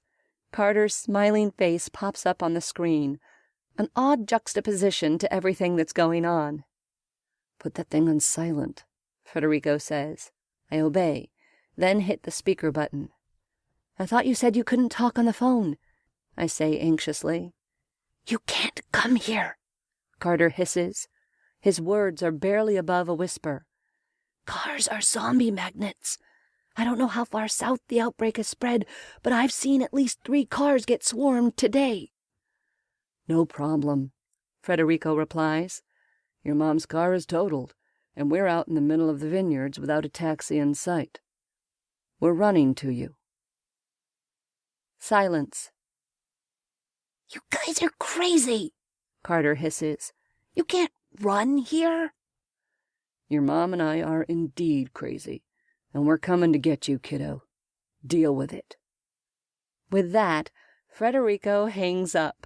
Carter's smiling face pops up on the screen, an odd juxtaposition to everything that's going on. Put that thing on silent, Federico says. I obey, then hit the speaker button. I thought you said you couldn't talk on the phone, I say anxiously. You can't come here, Carter hisses. His words are barely above a whisper. Cars are zombie magnets. I don't know how far south the outbreak has spread, but I've seen at least 3 cars get swarmed today. No problem, Federico replies. Your mom's car is totaled, and we're out in the middle of the vineyards without a taxi in sight. We're running to you. Silence. You guys are crazy, Carter hisses. You can't run here. Your mom and I are indeed crazy, and we're coming to get you, kiddo. Deal with it. With that, Federico hangs up.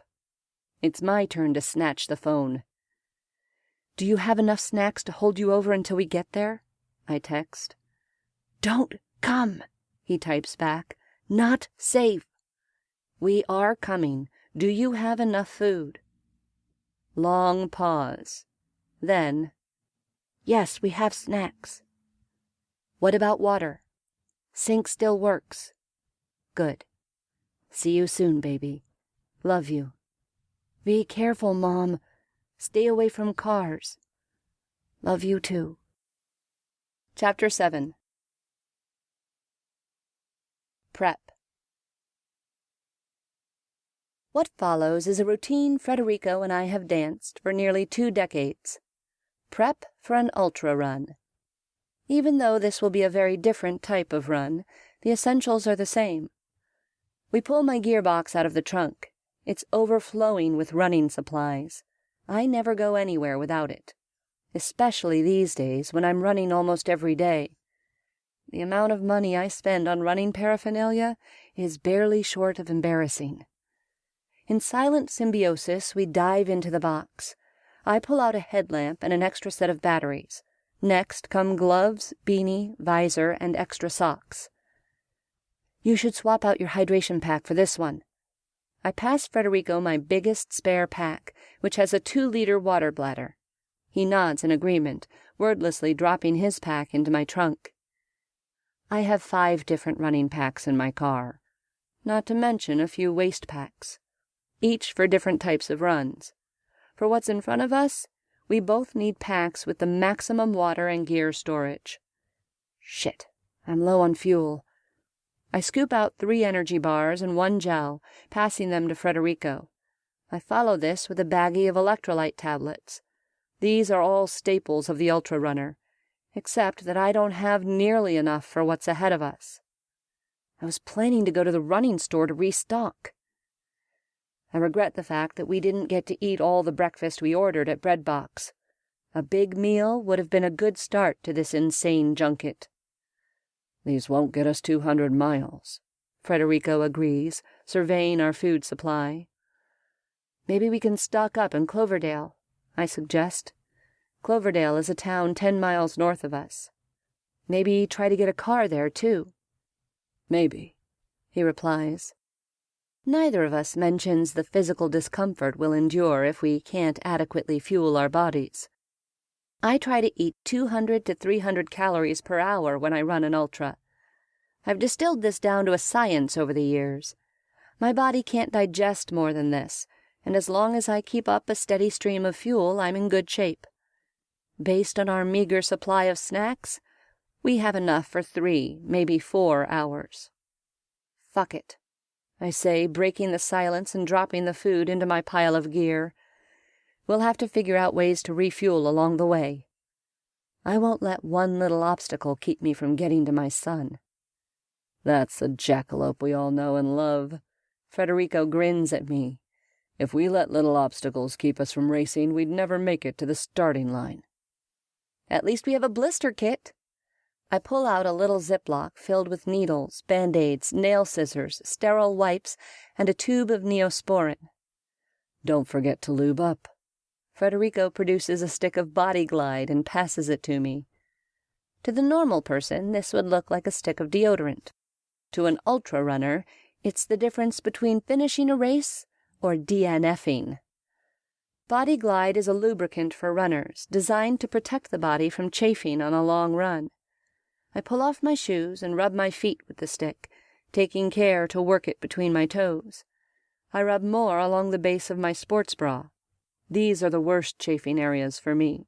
It's my turn to snatch the phone. Do you have enough snacks to hold you over until we get there? I text. Don't come, he types back. Not safe. We are coming. Do you have enough food? Long pause. Then, yes, we have snacks. What about water? Sink still works. Good. See you soon, baby. Love you. Be careful, Mom. Stay away from cars. Love you too. Chapter 7. Prep. What follows is a routine Federico and I have danced for nearly 2 decades. Prep for an ultra run. Even though this will be a very different type of run, the essentials are the same. We pull my gearbox out of the trunk. It's overflowing with running supplies. I never go anywhere without it, especially these days when I'm running almost every day. The amount of money I spend on running paraphernalia is barely short of embarrassing. In silent symbiosis, we dive into the box. I pull out a headlamp and an extra set of batteries. Next come gloves, beanie, visor, and extra socks. You should swap out your hydration pack for this one. I pass Federico my biggest spare pack, which has a 2-liter water bladder. He nods in agreement, wordlessly dropping his pack into my trunk. I have 5 different running packs in my car, not to mention a few waist packs, each for different types of runs. For what's in front of us, we both need packs with the maximum water and gear storage. Shit, I'm low on fuel. I scoop out 3 energy bars and 1 gel, passing them to Federico. I follow this with a baggie of electrolyte tablets. These are all staples of the ultra runner, except that I don't have nearly enough for what's ahead of us. I was planning to go to the running store to restock. I regret the fact that we didn't get to eat all the breakfast we ordered at Breadbox. A big meal would have been a good start to this insane junket. These won't get us 200 miles, Federico agrees, surveying our food supply. Maybe we can stock up in Cloverdale, I suggest. Cloverdale is a town 10 miles north of us. Maybe try to get a car there, too. Maybe, he replies. Neither of us mentions the physical discomfort we'll endure if we can't adequately fuel our bodies. I try to eat 200 to 300 calories per hour when I run an ultra. I've distilled this down to a science over the years. My body can't digest more than this, and as long as I keep up a steady stream of fuel, I'm in good shape. Based on our meager supply of snacks, we have enough for 3, maybe 4 hours. Fuck it, I say, breaking the silence and dropping the food into my pile of gear. We'll have to figure out ways to refuel along the way. I won't let one little obstacle keep me from getting to my son. That's the jackalope we all know and love. Federico grins at me. If we let little obstacles keep us from racing, we'd never make it to the starting line. At least we have a blister kit. I pull out a little Ziploc filled with needles, Band-Aids, nail scissors, sterile wipes, and a tube of Neosporin. Don't forget to lube up. Federico produces a stick of Body Glide and passes it to me. To the normal person, this would look like a stick of deodorant. To an ultra runner, it's the difference between finishing a race or DNFing. Body Glide is a lubricant for runners, designed to protect the body from chafing on a long run. I pull off my shoes and rub my feet with the stick, taking care to work it between my toes. I rub more along the base of my sports bra. These are the worst chafing areas for me.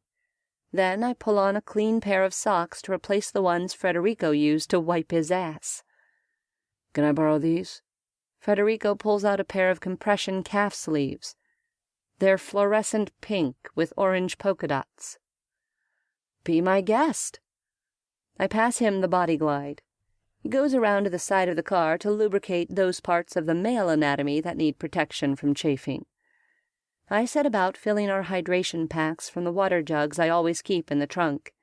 Then I pull on a clean pair of socks to replace the ones Federico used to wipe his ass. Can I borrow these? Federico pulls out a pair of compression calf sleeves. They're fluorescent pink with orange polka dots. Be my guest. I pass him the Body Glide. He goes around to the side of the car to lubricate those parts of the male anatomy that need protection from chafing. I set about filling our hydration packs from the water jugs I always keep in the trunk.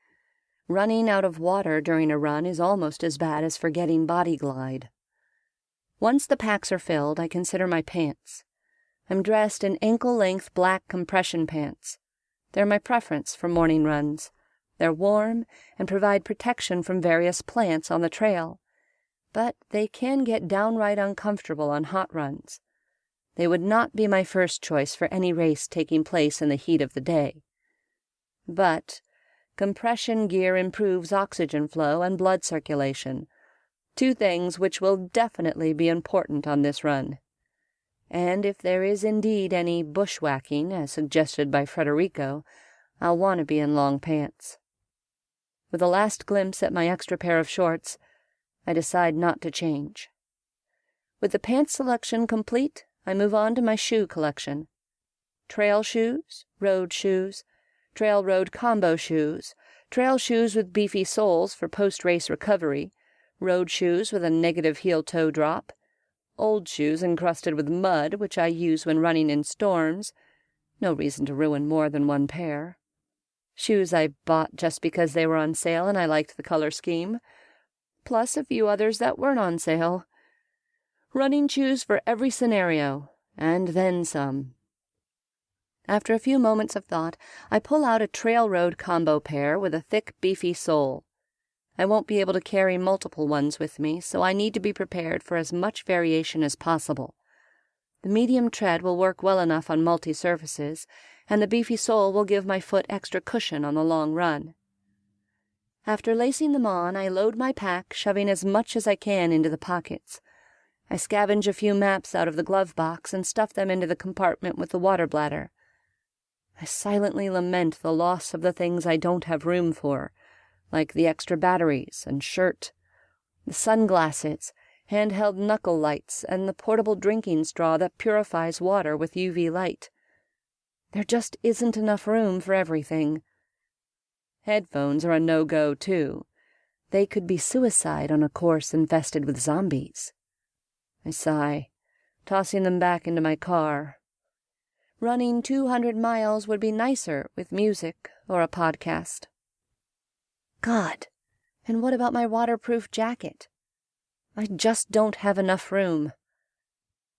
Running out of water during a run is almost as bad as forgetting Body Glide. Once the packs are filled, I consider my pants. I'm dressed in ankle-length black compression pants. They're my preference for morning runs. They're warm and provide protection from various plants on the trail, but they can get downright uncomfortable on hot runs. They would not be my first choice for any race taking place in the heat of the day. But compression gear improves oxygen flow and blood circulation, 2 things which will definitely be important on this run. And if there is indeed any bushwhacking, as suggested by Federico, I'll want to be in long pants. With a last glimpse at my extra pair of shorts, I decide not to change. With the pants selection complete, I move on to my shoe collection. Trail shoes, trail road combo shoes, trail shoes with beefy soles for post-race recovery, road shoes with a negative heel-toe drop, old shoes encrusted with mud, which I use when running in storms. No reason to ruin more than one pair. Shoes I bought just because they were on sale and I liked the color scheme, plus a few others that weren't on sale. Running shoes for every scenario, and then some. After a few moments of thought, I pull out a Trail Road combo pair with a thick, beefy sole. I won't be able to carry multiple ones with me, so I need to be prepared for as much variation as possible. The medium tread will work well enough on multi-surfaces, and the beefy sole will give my foot extra cushion on the long run. After lacing them on, I load my pack, shoving as much as I can into the pockets. I scavenge a few maps out of the glove box and stuff them into the compartment with the water bladder. I silently lament the loss of the things I don't have room for, like the extra batteries and shirt, the sunglasses, handheld knuckle lights, and the portable drinking straw that purifies water with UV light. There just isn't enough room for everything. Headphones are a no-go, too. They could be suicide on a course infested with zombies. I sigh, tossing them back into my car. Running 200 miles would be nicer with music or a podcast. God, and what about my waterproof jacket? I just don't have enough room.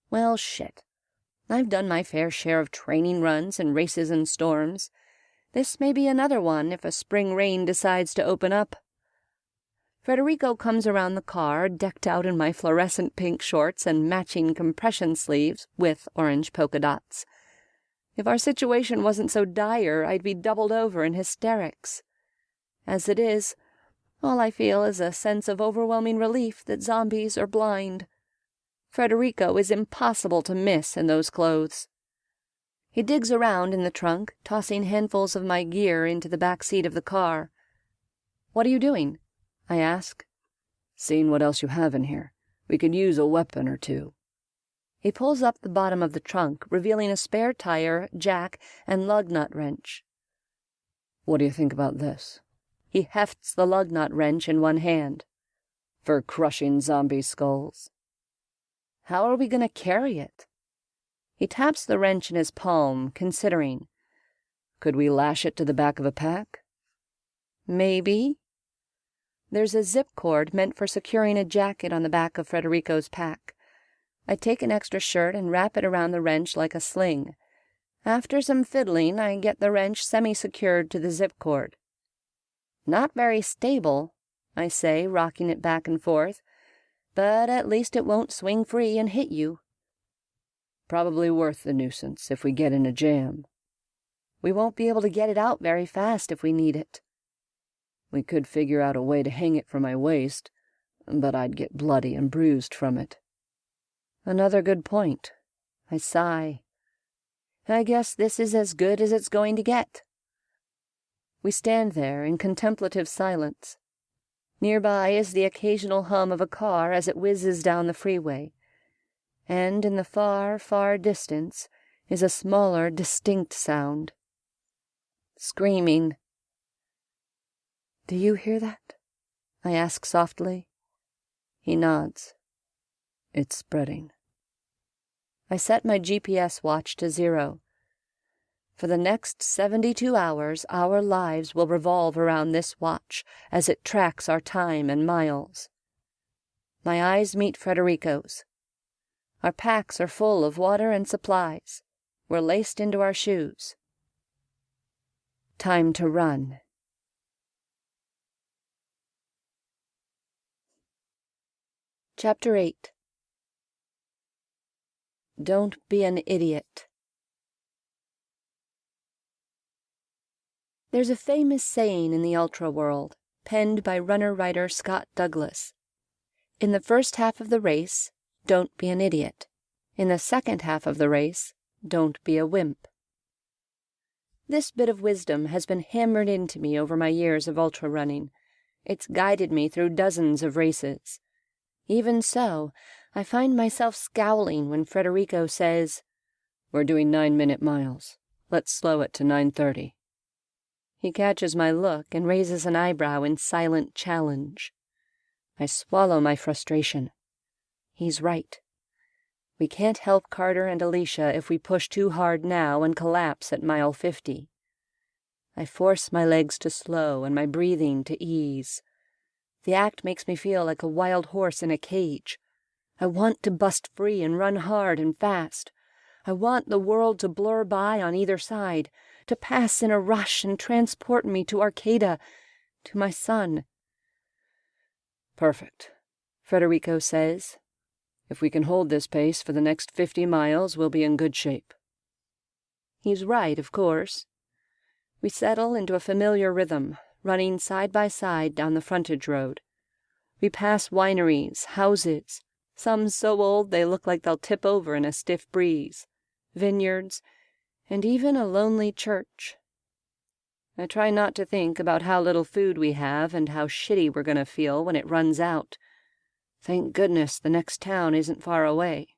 Well, shit. I've done my fair share of training runs and races in storms. This may be another one if a spring rain decides to open up. Federico comes around the car, decked out in my fluorescent pink shorts and matching compression sleeves with orange polka dots. If our situation wasn't so dire, I'd be doubled over in hysterics. As it is, all I feel is a sense of overwhelming relief that zombies are blind. Federico is impossible to miss in those clothes. He digs around in the trunk, tossing handfuls of my gear into the back seat of the car. "What are you doing?" I ask. "Seeing what else you have in here. We could use a weapon or two." He pulls up the bottom of the trunk, revealing a spare tire, jack, and lug nut wrench. "What do you think about this?" He hefts the lug nut wrench in one hand. "For crushing zombie skulls." "How are we going to carry it?" He taps the wrench in his palm, considering. "Could we lash it to the back of a pack?" "Maybe." There's a zip cord meant for securing a jacket on the back of Federico's pack. I take an extra shirt and wrap it around the wrench like a sling. After some fiddling, I get the wrench semi-secured to the zip cord. "Not very stable," I say, rocking it back and forth, "but at least it won't swing free and hit you." "Probably worth the nuisance if we get in a jam." "We won't be able to get it out very fast if we need it." "We could figure out a way to hang it from my waist, but I'd get bloody and bruised from it." "Another good point." I sigh. "I guess this is as good as it's going to get." We stand there in contemplative silence. Nearby is the occasional hum of a car as it whizzes down the freeway, and in the far, far distance is a smaller, distinct sound. Screaming. "Do you hear that?" I ask softly. He nods. "It's spreading." I set my GPS watch to 0. For the next 72 hours, our lives will revolve around this watch as it tracks our time and miles. My eyes meet Federico's. Our packs are full of water and supplies. We're laced into our shoes. Time to run. Chapter 8. Don't be an idiot. There's a famous saying in the ultra world, penned by runner-writer Scott Douglas. In the first half of the race, don't be an idiot. In the second half of the race, don't be a wimp. This bit of wisdom has been hammered into me over my years of ultra running. It's guided me through dozens of races. Even so, I find myself scowling when Federico says, "We're doing 9-minute miles. Let's slow it to 9:30. He catches my look and raises an eyebrow in silent challenge. I swallow my frustration. He's right. We can't help Carter and Alicia if we push too hard now and collapse at mile 50. I force my legs to slow and my breathing to ease. The act makes me feel like a wild horse in a cage. I want to bust free and run hard and fast. I want the world to blur by on either side, to pass in a rush and transport me to Arcata, to my son. "Perfect," Federico says. "If we can hold this pace for the next 50 miles, we'll be in good shape." He's right, of course. We settle into a familiar rhythm, running side by side down the frontage road. We pass wineries, houses, some so old they look like they'll tip over in a stiff breeze, vineyards, and even a lonely church. I try not to think about how little food we have and how shitty we're going to feel when it runs out. Thank goodness the next town isn't far away.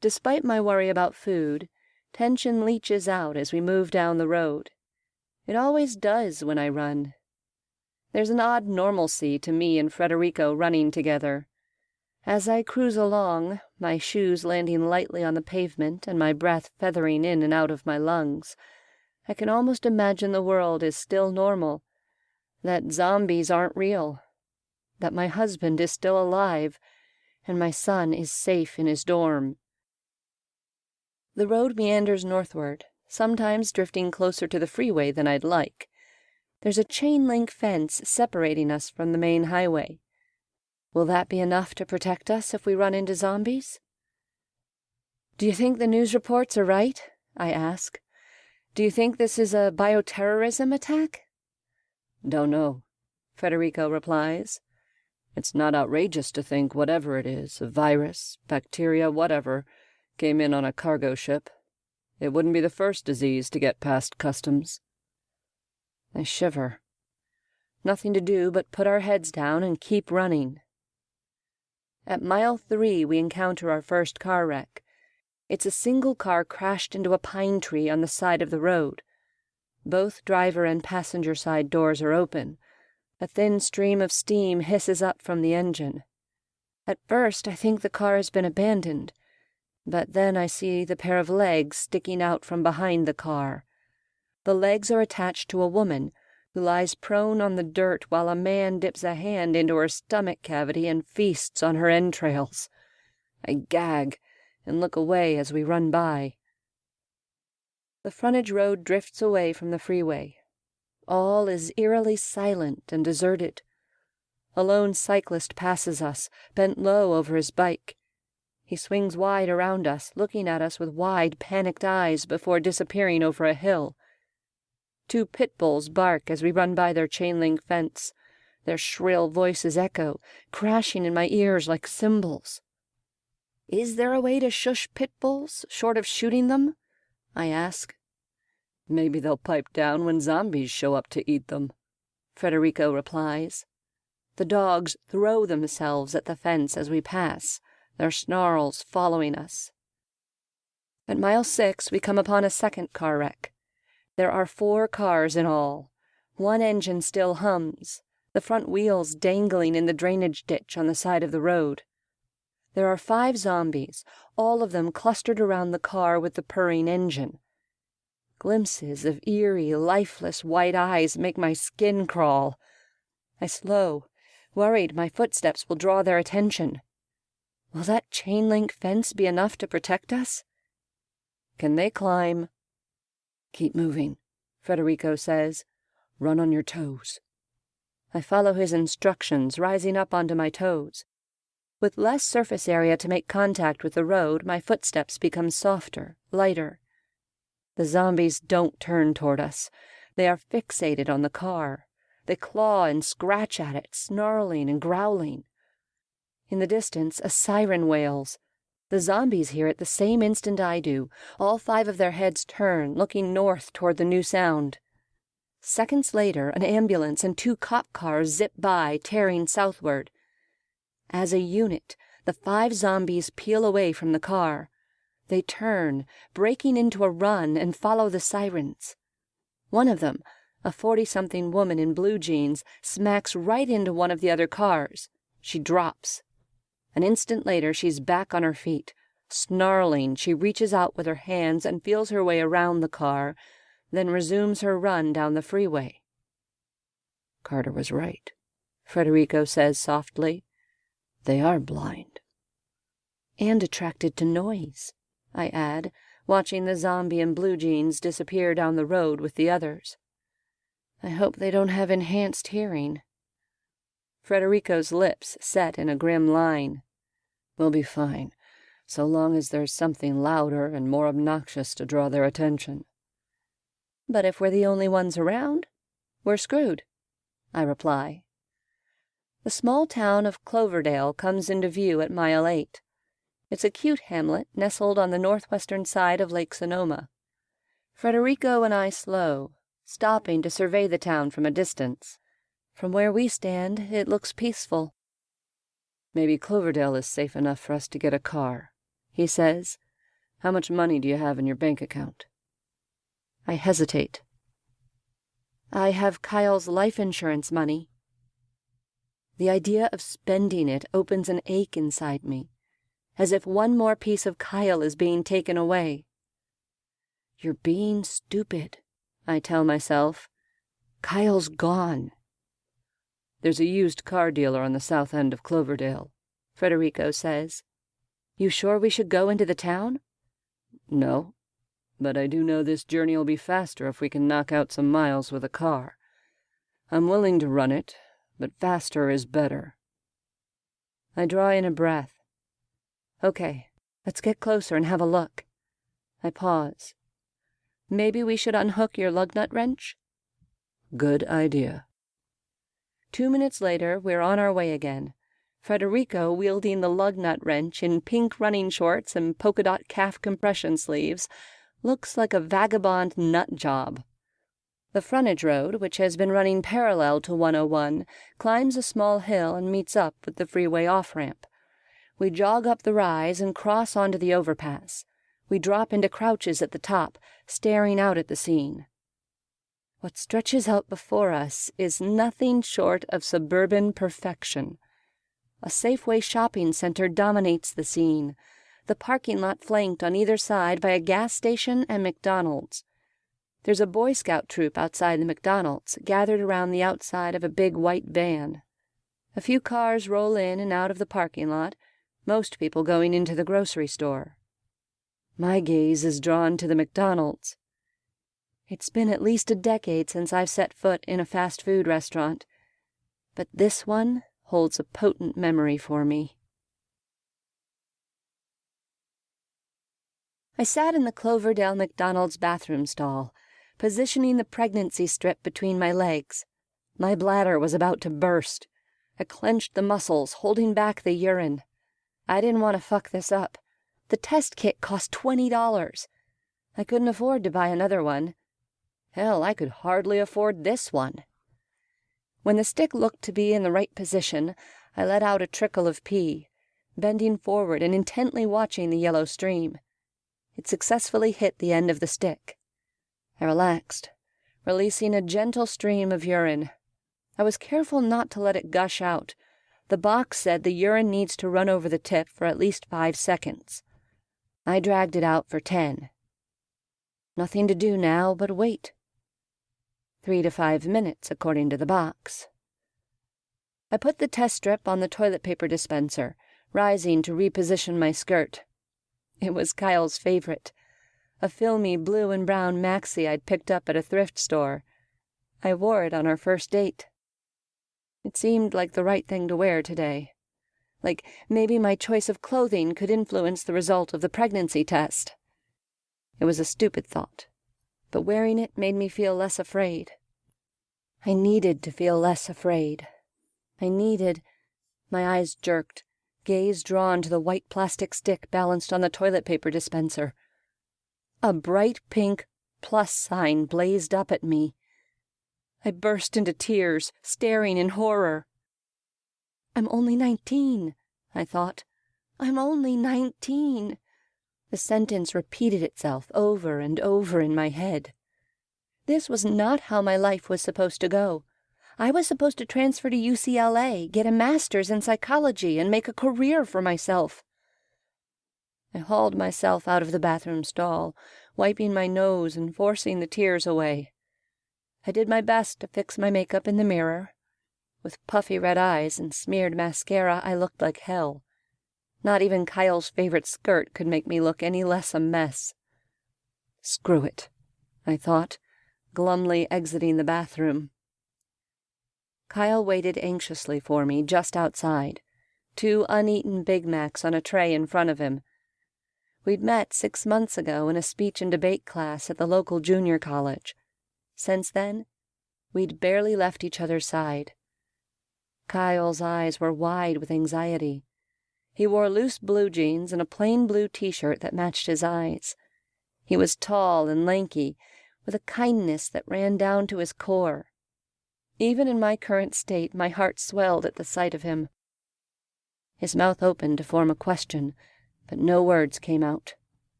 Despite my worry about food, tension leaches out as we move down the road. It always does when I run. There's an odd normalcy to me and Federico running together. As I cruise along, my shoes landing lightly on the pavement and my breath feathering in and out of my lungs, I can almost imagine the world is still normal, that zombies aren't real, that my husband is still alive, and my son is safe in his dorm. The road meanders northward, sometimes drifting closer to the freeway than I'd like. There's a chain-link fence separating us from the main highway. Will that be enough to protect us if we run into zombies? "Do you think the news reports are right?" I ask. "Do you think this is a bioterrorism attack?" "Don't know," Federico replies. "It's not outrageous to think whatever it is, a virus, bacteria, whatever, came in on a cargo ship. It wouldn't be the first disease to get past customs." I shiver. Nothing to do but put our heads down and keep running. At mile 3 we encounter our first car wreck. It's a single car crashed into a pine tree on the side of the road. Both driver and passenger side doors are open. A thin stream of steam hisses up from the engine. At first I think the car has been abandoned, but then I see the pair of legs sticking out from behind the car. The legs are attached to a woman who lies prone on the dirt while a man dips a hand into her stomach cavity and feasts on her entrails. I gag and look away as we run by. The frontage road drifts away from the freeway. All is eerily silent and deserted. A lone cyclist passes us, bent low over his bike. He swings wide around us, looking at us with wide, panicked eyes before disappearing over a hill. 2 pit bulls bark as we run by their chain-link fence. Their shrill voices echo, crashing in my ears like cymbals. Is there a way to shush pit bulls, short of shooting them? I ask. "Maybe they'll pipe down when zombies show up to eat them," Federico replies. The dogs throw themselves at the fence as we pass, their snarls following us. At mile 6 we come upon a second car wreck. There are 4 cars in all. One engine still hums, the front wheels dangling in the drainage ditch on the side of the road. There are 5 zombies, all of them clustered around the car with the purring engine. Glimpses of eerie, lifeless white eyes make my skin crawl. I slow, worried my footsteps will draw their attention. Will that chain-link fence be enough to protect us? Can they climb? "Keep moving," Federico says. "Run on your toes." I follow his instructions, rising up onto my toes. With less surface area to make contact with the road, my footsteps become softer, lighter. The zombies don't turn toward us. They are fixated on the car. They claw and scratch at it, snarling and growling. In the distance, a siren wails. The zombies hear it the same instant I do. All 5 of their heads turn, looking north toward the new sound. Seconds later, an ambulance and 2 cop cars zip by, tearing southward. As a unit, the The 5 zombies peel away from the car. They turn, breaking into a run, and follow the sirens. One of them, a 40-something woman in blue jeans, smacks right into one of the other cars. She drops. An instant later, she's back on her feet. Snarling, she reaches out with her hands and feels her way around the car, then resumes her run down the freeway. Carter was right, Federico says softly. They are blind. And attracted to noise, I add, watching the zombie in blue jeans disappear down the road with the others. I hope they don't have enhanced hearing. Federico's lips set in a grim line. We'll be fine, so long as there's something louder and more obnoxious to draw their attention. But if we're the only ones around, we're screwed, I reply. The small town of Cloverdale comes into view at mile 8. It's a cute hamlet nestled on the northwestern side of Lake Sonoma. Federico and I slow, stopping to survey the town from a distance. From where we stand, it looks peaceful. Maybe Cloverdale is safe enough for us to get a car, he says. How much money do you have in your bank account? I hesitate. I have Kyle's life insurance money. The idea of spending it opens an ache inside me, as if one more piece of Kyle is being taken away. You're being stupid, I tell myself. Kyle's gone. There's a used car dealer on the south end of Cloverdale, Federico says. You sure we should go into the town? No, but I do know this journey will be faster if we can knock out some miles with a car. I'm willing to run it, but faster is better. I draw in a breath. Okay, let's get closer and have a look. I pause. Maybe we should unhook your lug nut wrench? Good idea. 2 minutes later, we're on our way again. Federico, wielding the lug nut wrench in pink running shorts and polka-dot calf compression sleeves, looks like a vagabond nut job. The frontage road, which has been running parallel to 101, climbs a small hill and meets up with the freeway off-ramp. We jog up the rise and cross onto the overpass. We drop into crouches at the top, staring out at the scene. What stretches out before us is nothing short of suburban perfection. A Safeway shopping center dominates the scene, the parking lot flanked on either side by a gas station and McDonald's. There's a Boy Scout troop outside the McDonald's, gathered around the outside of a big white van. A few cars roll in and out of the parking lot, most people going into the grocery store. My gaze is drawn to the McDonald's. It's been at least a decade since I've set foot in a fast food restaurant, but this one holds a potent memory for me. I sat in the Cloverdale McDonald's bathroom stall, positioning the pregnancy strip between my legs. My bladder was about to burst. I clenched the muscles, holding back the urine. I didn't want to fuck this up. The test kit cost $20. I couldn't afford to buy another one. Hell, I could hardly afford this one. When the stick looked to be in the right position, I let out a trickle of pee, bending forward and intently watching the yellow stream. It successfully hit the end of the stick. I relaxed, releasing a gentle stream of urine. I was careful not to let it gush out. The box said the urine needs to run over the tip for at least 5 seconds. I dragged it out for 10. Nothing to do now but wait. 3 to 5 minutes, according to the box. I put the test strip on the toilet paper dispenser, rising to reposition my skirt. It was Kyle's favorite, a filmy blue and brown maxi I'd picked up at a thrift store. I wore it on our first date. It seemed like the right thing to wear today. Like maybe my choice of clothing could influence the result of the pregnancy test. It was a stupid thought, but wearing it made me feel less afraid. I needed to feel less afraid. My eyes jerked, gaze drawn to the white plastic stick balanced on the toilet paper dispenser. A bright pink plus sign blazed up at me. I burst into tears, staring in horror. I'm only 19, I thought. I'm only 19. The sentence repeated itself over and over in my head. This was not how my life was supposed to go. I was supposed to transfer to UCLA, get a master's in psychology, and make a career for myself. I hauled myself out of the bathroom stall, wiping my nose and forcing the tears away. I did my best to fix my makeup in the mirror. With puffy red eyes and smeared mascara, I looked like hell. Not even Kyle's favorite skirt could make me look any less a mess. Screw it, I thought, glumly exiting the bathroom. Kyle waited anxiously for me just outside, 2 uneaten Big Macs on a tray in front of him. We'd met 6 months ago in a speech and debate class at the local junior college. Since then, we'd barely left each other's side. Kyle's eyes were wide with anxiety. He wore loose blue jeans and a plain blue t-shirt that matched his eyes. He was tall and lanky, with a kindness that ran down to his core. Even in my current state, my heart swelled at the sight of him. His mouth opened to form a question, but no words came out.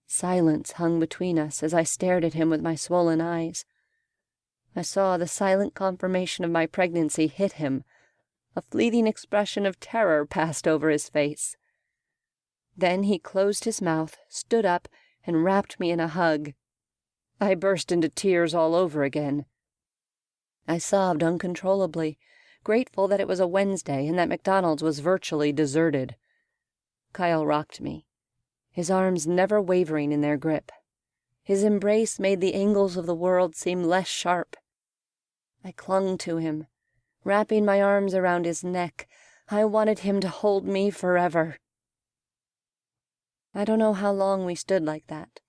Silence hung between us as I stared at him with my swollen eyes. I saw the silent confirmation of my pregnancy hit him. A fleeting expression of terror passed over his face. Then he closed his mouth, stood up, and wrapped me in a hug. I burst into tears all over again. I sobbed uncontrollably, grateful that it was a Wednesday and that McDonald's was virtually deserted. Kyle rocked me, his arms never wavering in their grip. His embrace made the angles of the world seem less sharp. I clung to him, wrapping my arms around his neck. I wanted him to hold me forever. I don't know how long we stood like that.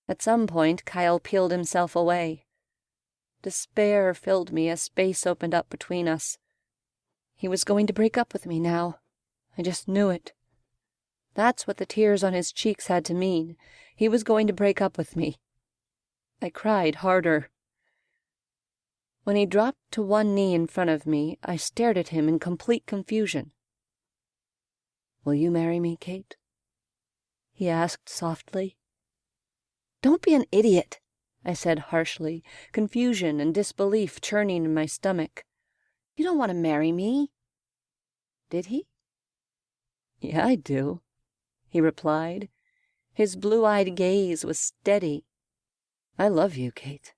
At some point, Kyle peeled himself away. Despair filled me as space opened up between us. He was going to break up with me now. I just knew it. That's what the tears on his cheeks had to mean. He was going to break up with me. I cried harder. When he dropped to one knee in front of me, I stared at him in complete confusion. "Will you marry me, Kate?" he asked softly. "Don't be an idiot," I said harshly, confusion and disbelief churning in my stomach. "You don't want to marry me." Did he? "Yeah, I do," he replied. His blue-eyed gaze was steady. "I love you, Kate."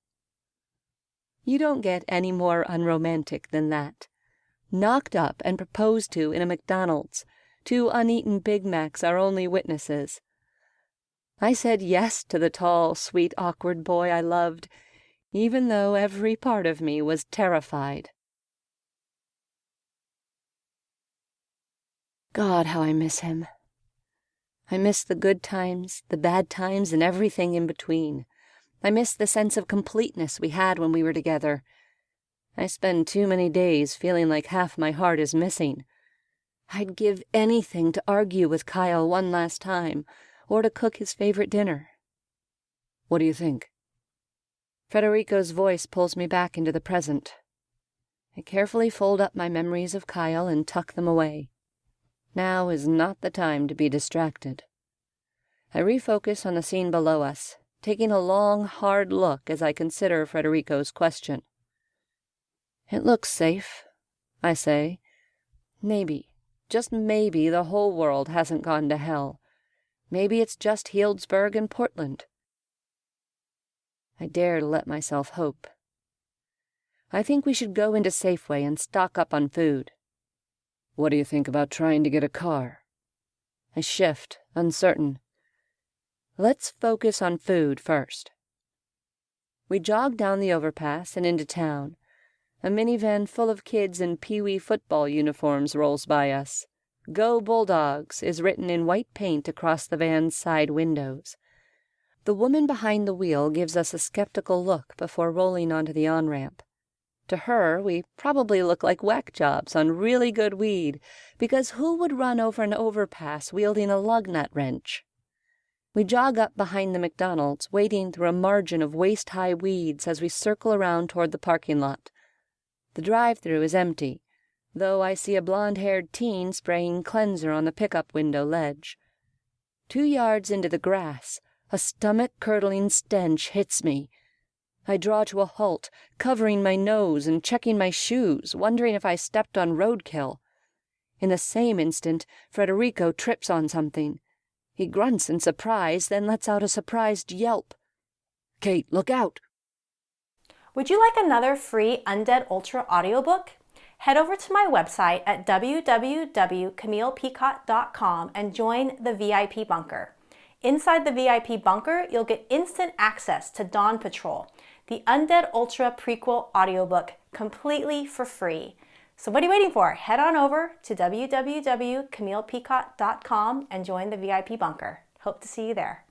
You don't get any more unromantic than that. Knocked up and proposed to in a McDonald's. 2 uneaten Big Macs are only witnesses. I said yes to the tall, sweet, awkward boy I loved, even though every part of me was terrified. God, how I miss him. I miss the good times, the bad times, and everything in between. I miss the sense of completeness we had when we were together. I spend too many days feeling like half my heart is missing. I'd give anything to argue with Kyle one last time, or to cook his favorite dinner. "What do you think?" Federico's voice pulls me back into the present. I carefully fold up my memories of Kyle and tuck them away. Now is not the time to be distracted. I refocus on the scene below us, taking a long, hard look as I consider Federico's question. "It looks safe," I say. Maybe, just maybe, the whole world hasn't gone to hell. Maybe it's just Healdsburg and Portland. I dare to let myself hope. I think we should go into Safeway and stock up on food. "What do you think about trying to get a car?" I shift, uncertain. Let's focus on food first. We jog down the overpass and into town. A minivan full of kids in Pee-wee football uniforms rolls by us. "Go Bulldogs" is written in white paint across the van's side windows. The woman behind the wheel gives us a skeptical look before rolling onto the on-ramp. To her, we probably look like whack jobs on really good weed, because who would run over an overpass wielding a lug nut wrench? We jog up behind the McDonald's, wading through a margin of waist-high weeds as we circle around toward the parking lot. The drive-thru is empty. though I see a blonde-haired teen spraying cleanser on the pickup window ledge. 2 yards into the grass, a stomach-curdling stench hits me. I draw to a halt, covering my nose and checking my shoes, wondering if I stepped on roadkill. In the same instant, Federico trips on something. He grunts in surprise, then lets out a surprised yelp. "Kate, look out!" Would you like another free Undead Ultra audiobook? Head over to my website at www.camillepicott.com and join the VIP Bunker. Inside the VIP Bunker, you'll get instant access to Dawn Patrol, the Undead Ultra prequel audiobook, completely for free. So what are you waiting for? Head on over to www.camillepicott.com and join the VIP Bunker. Hope to see you there.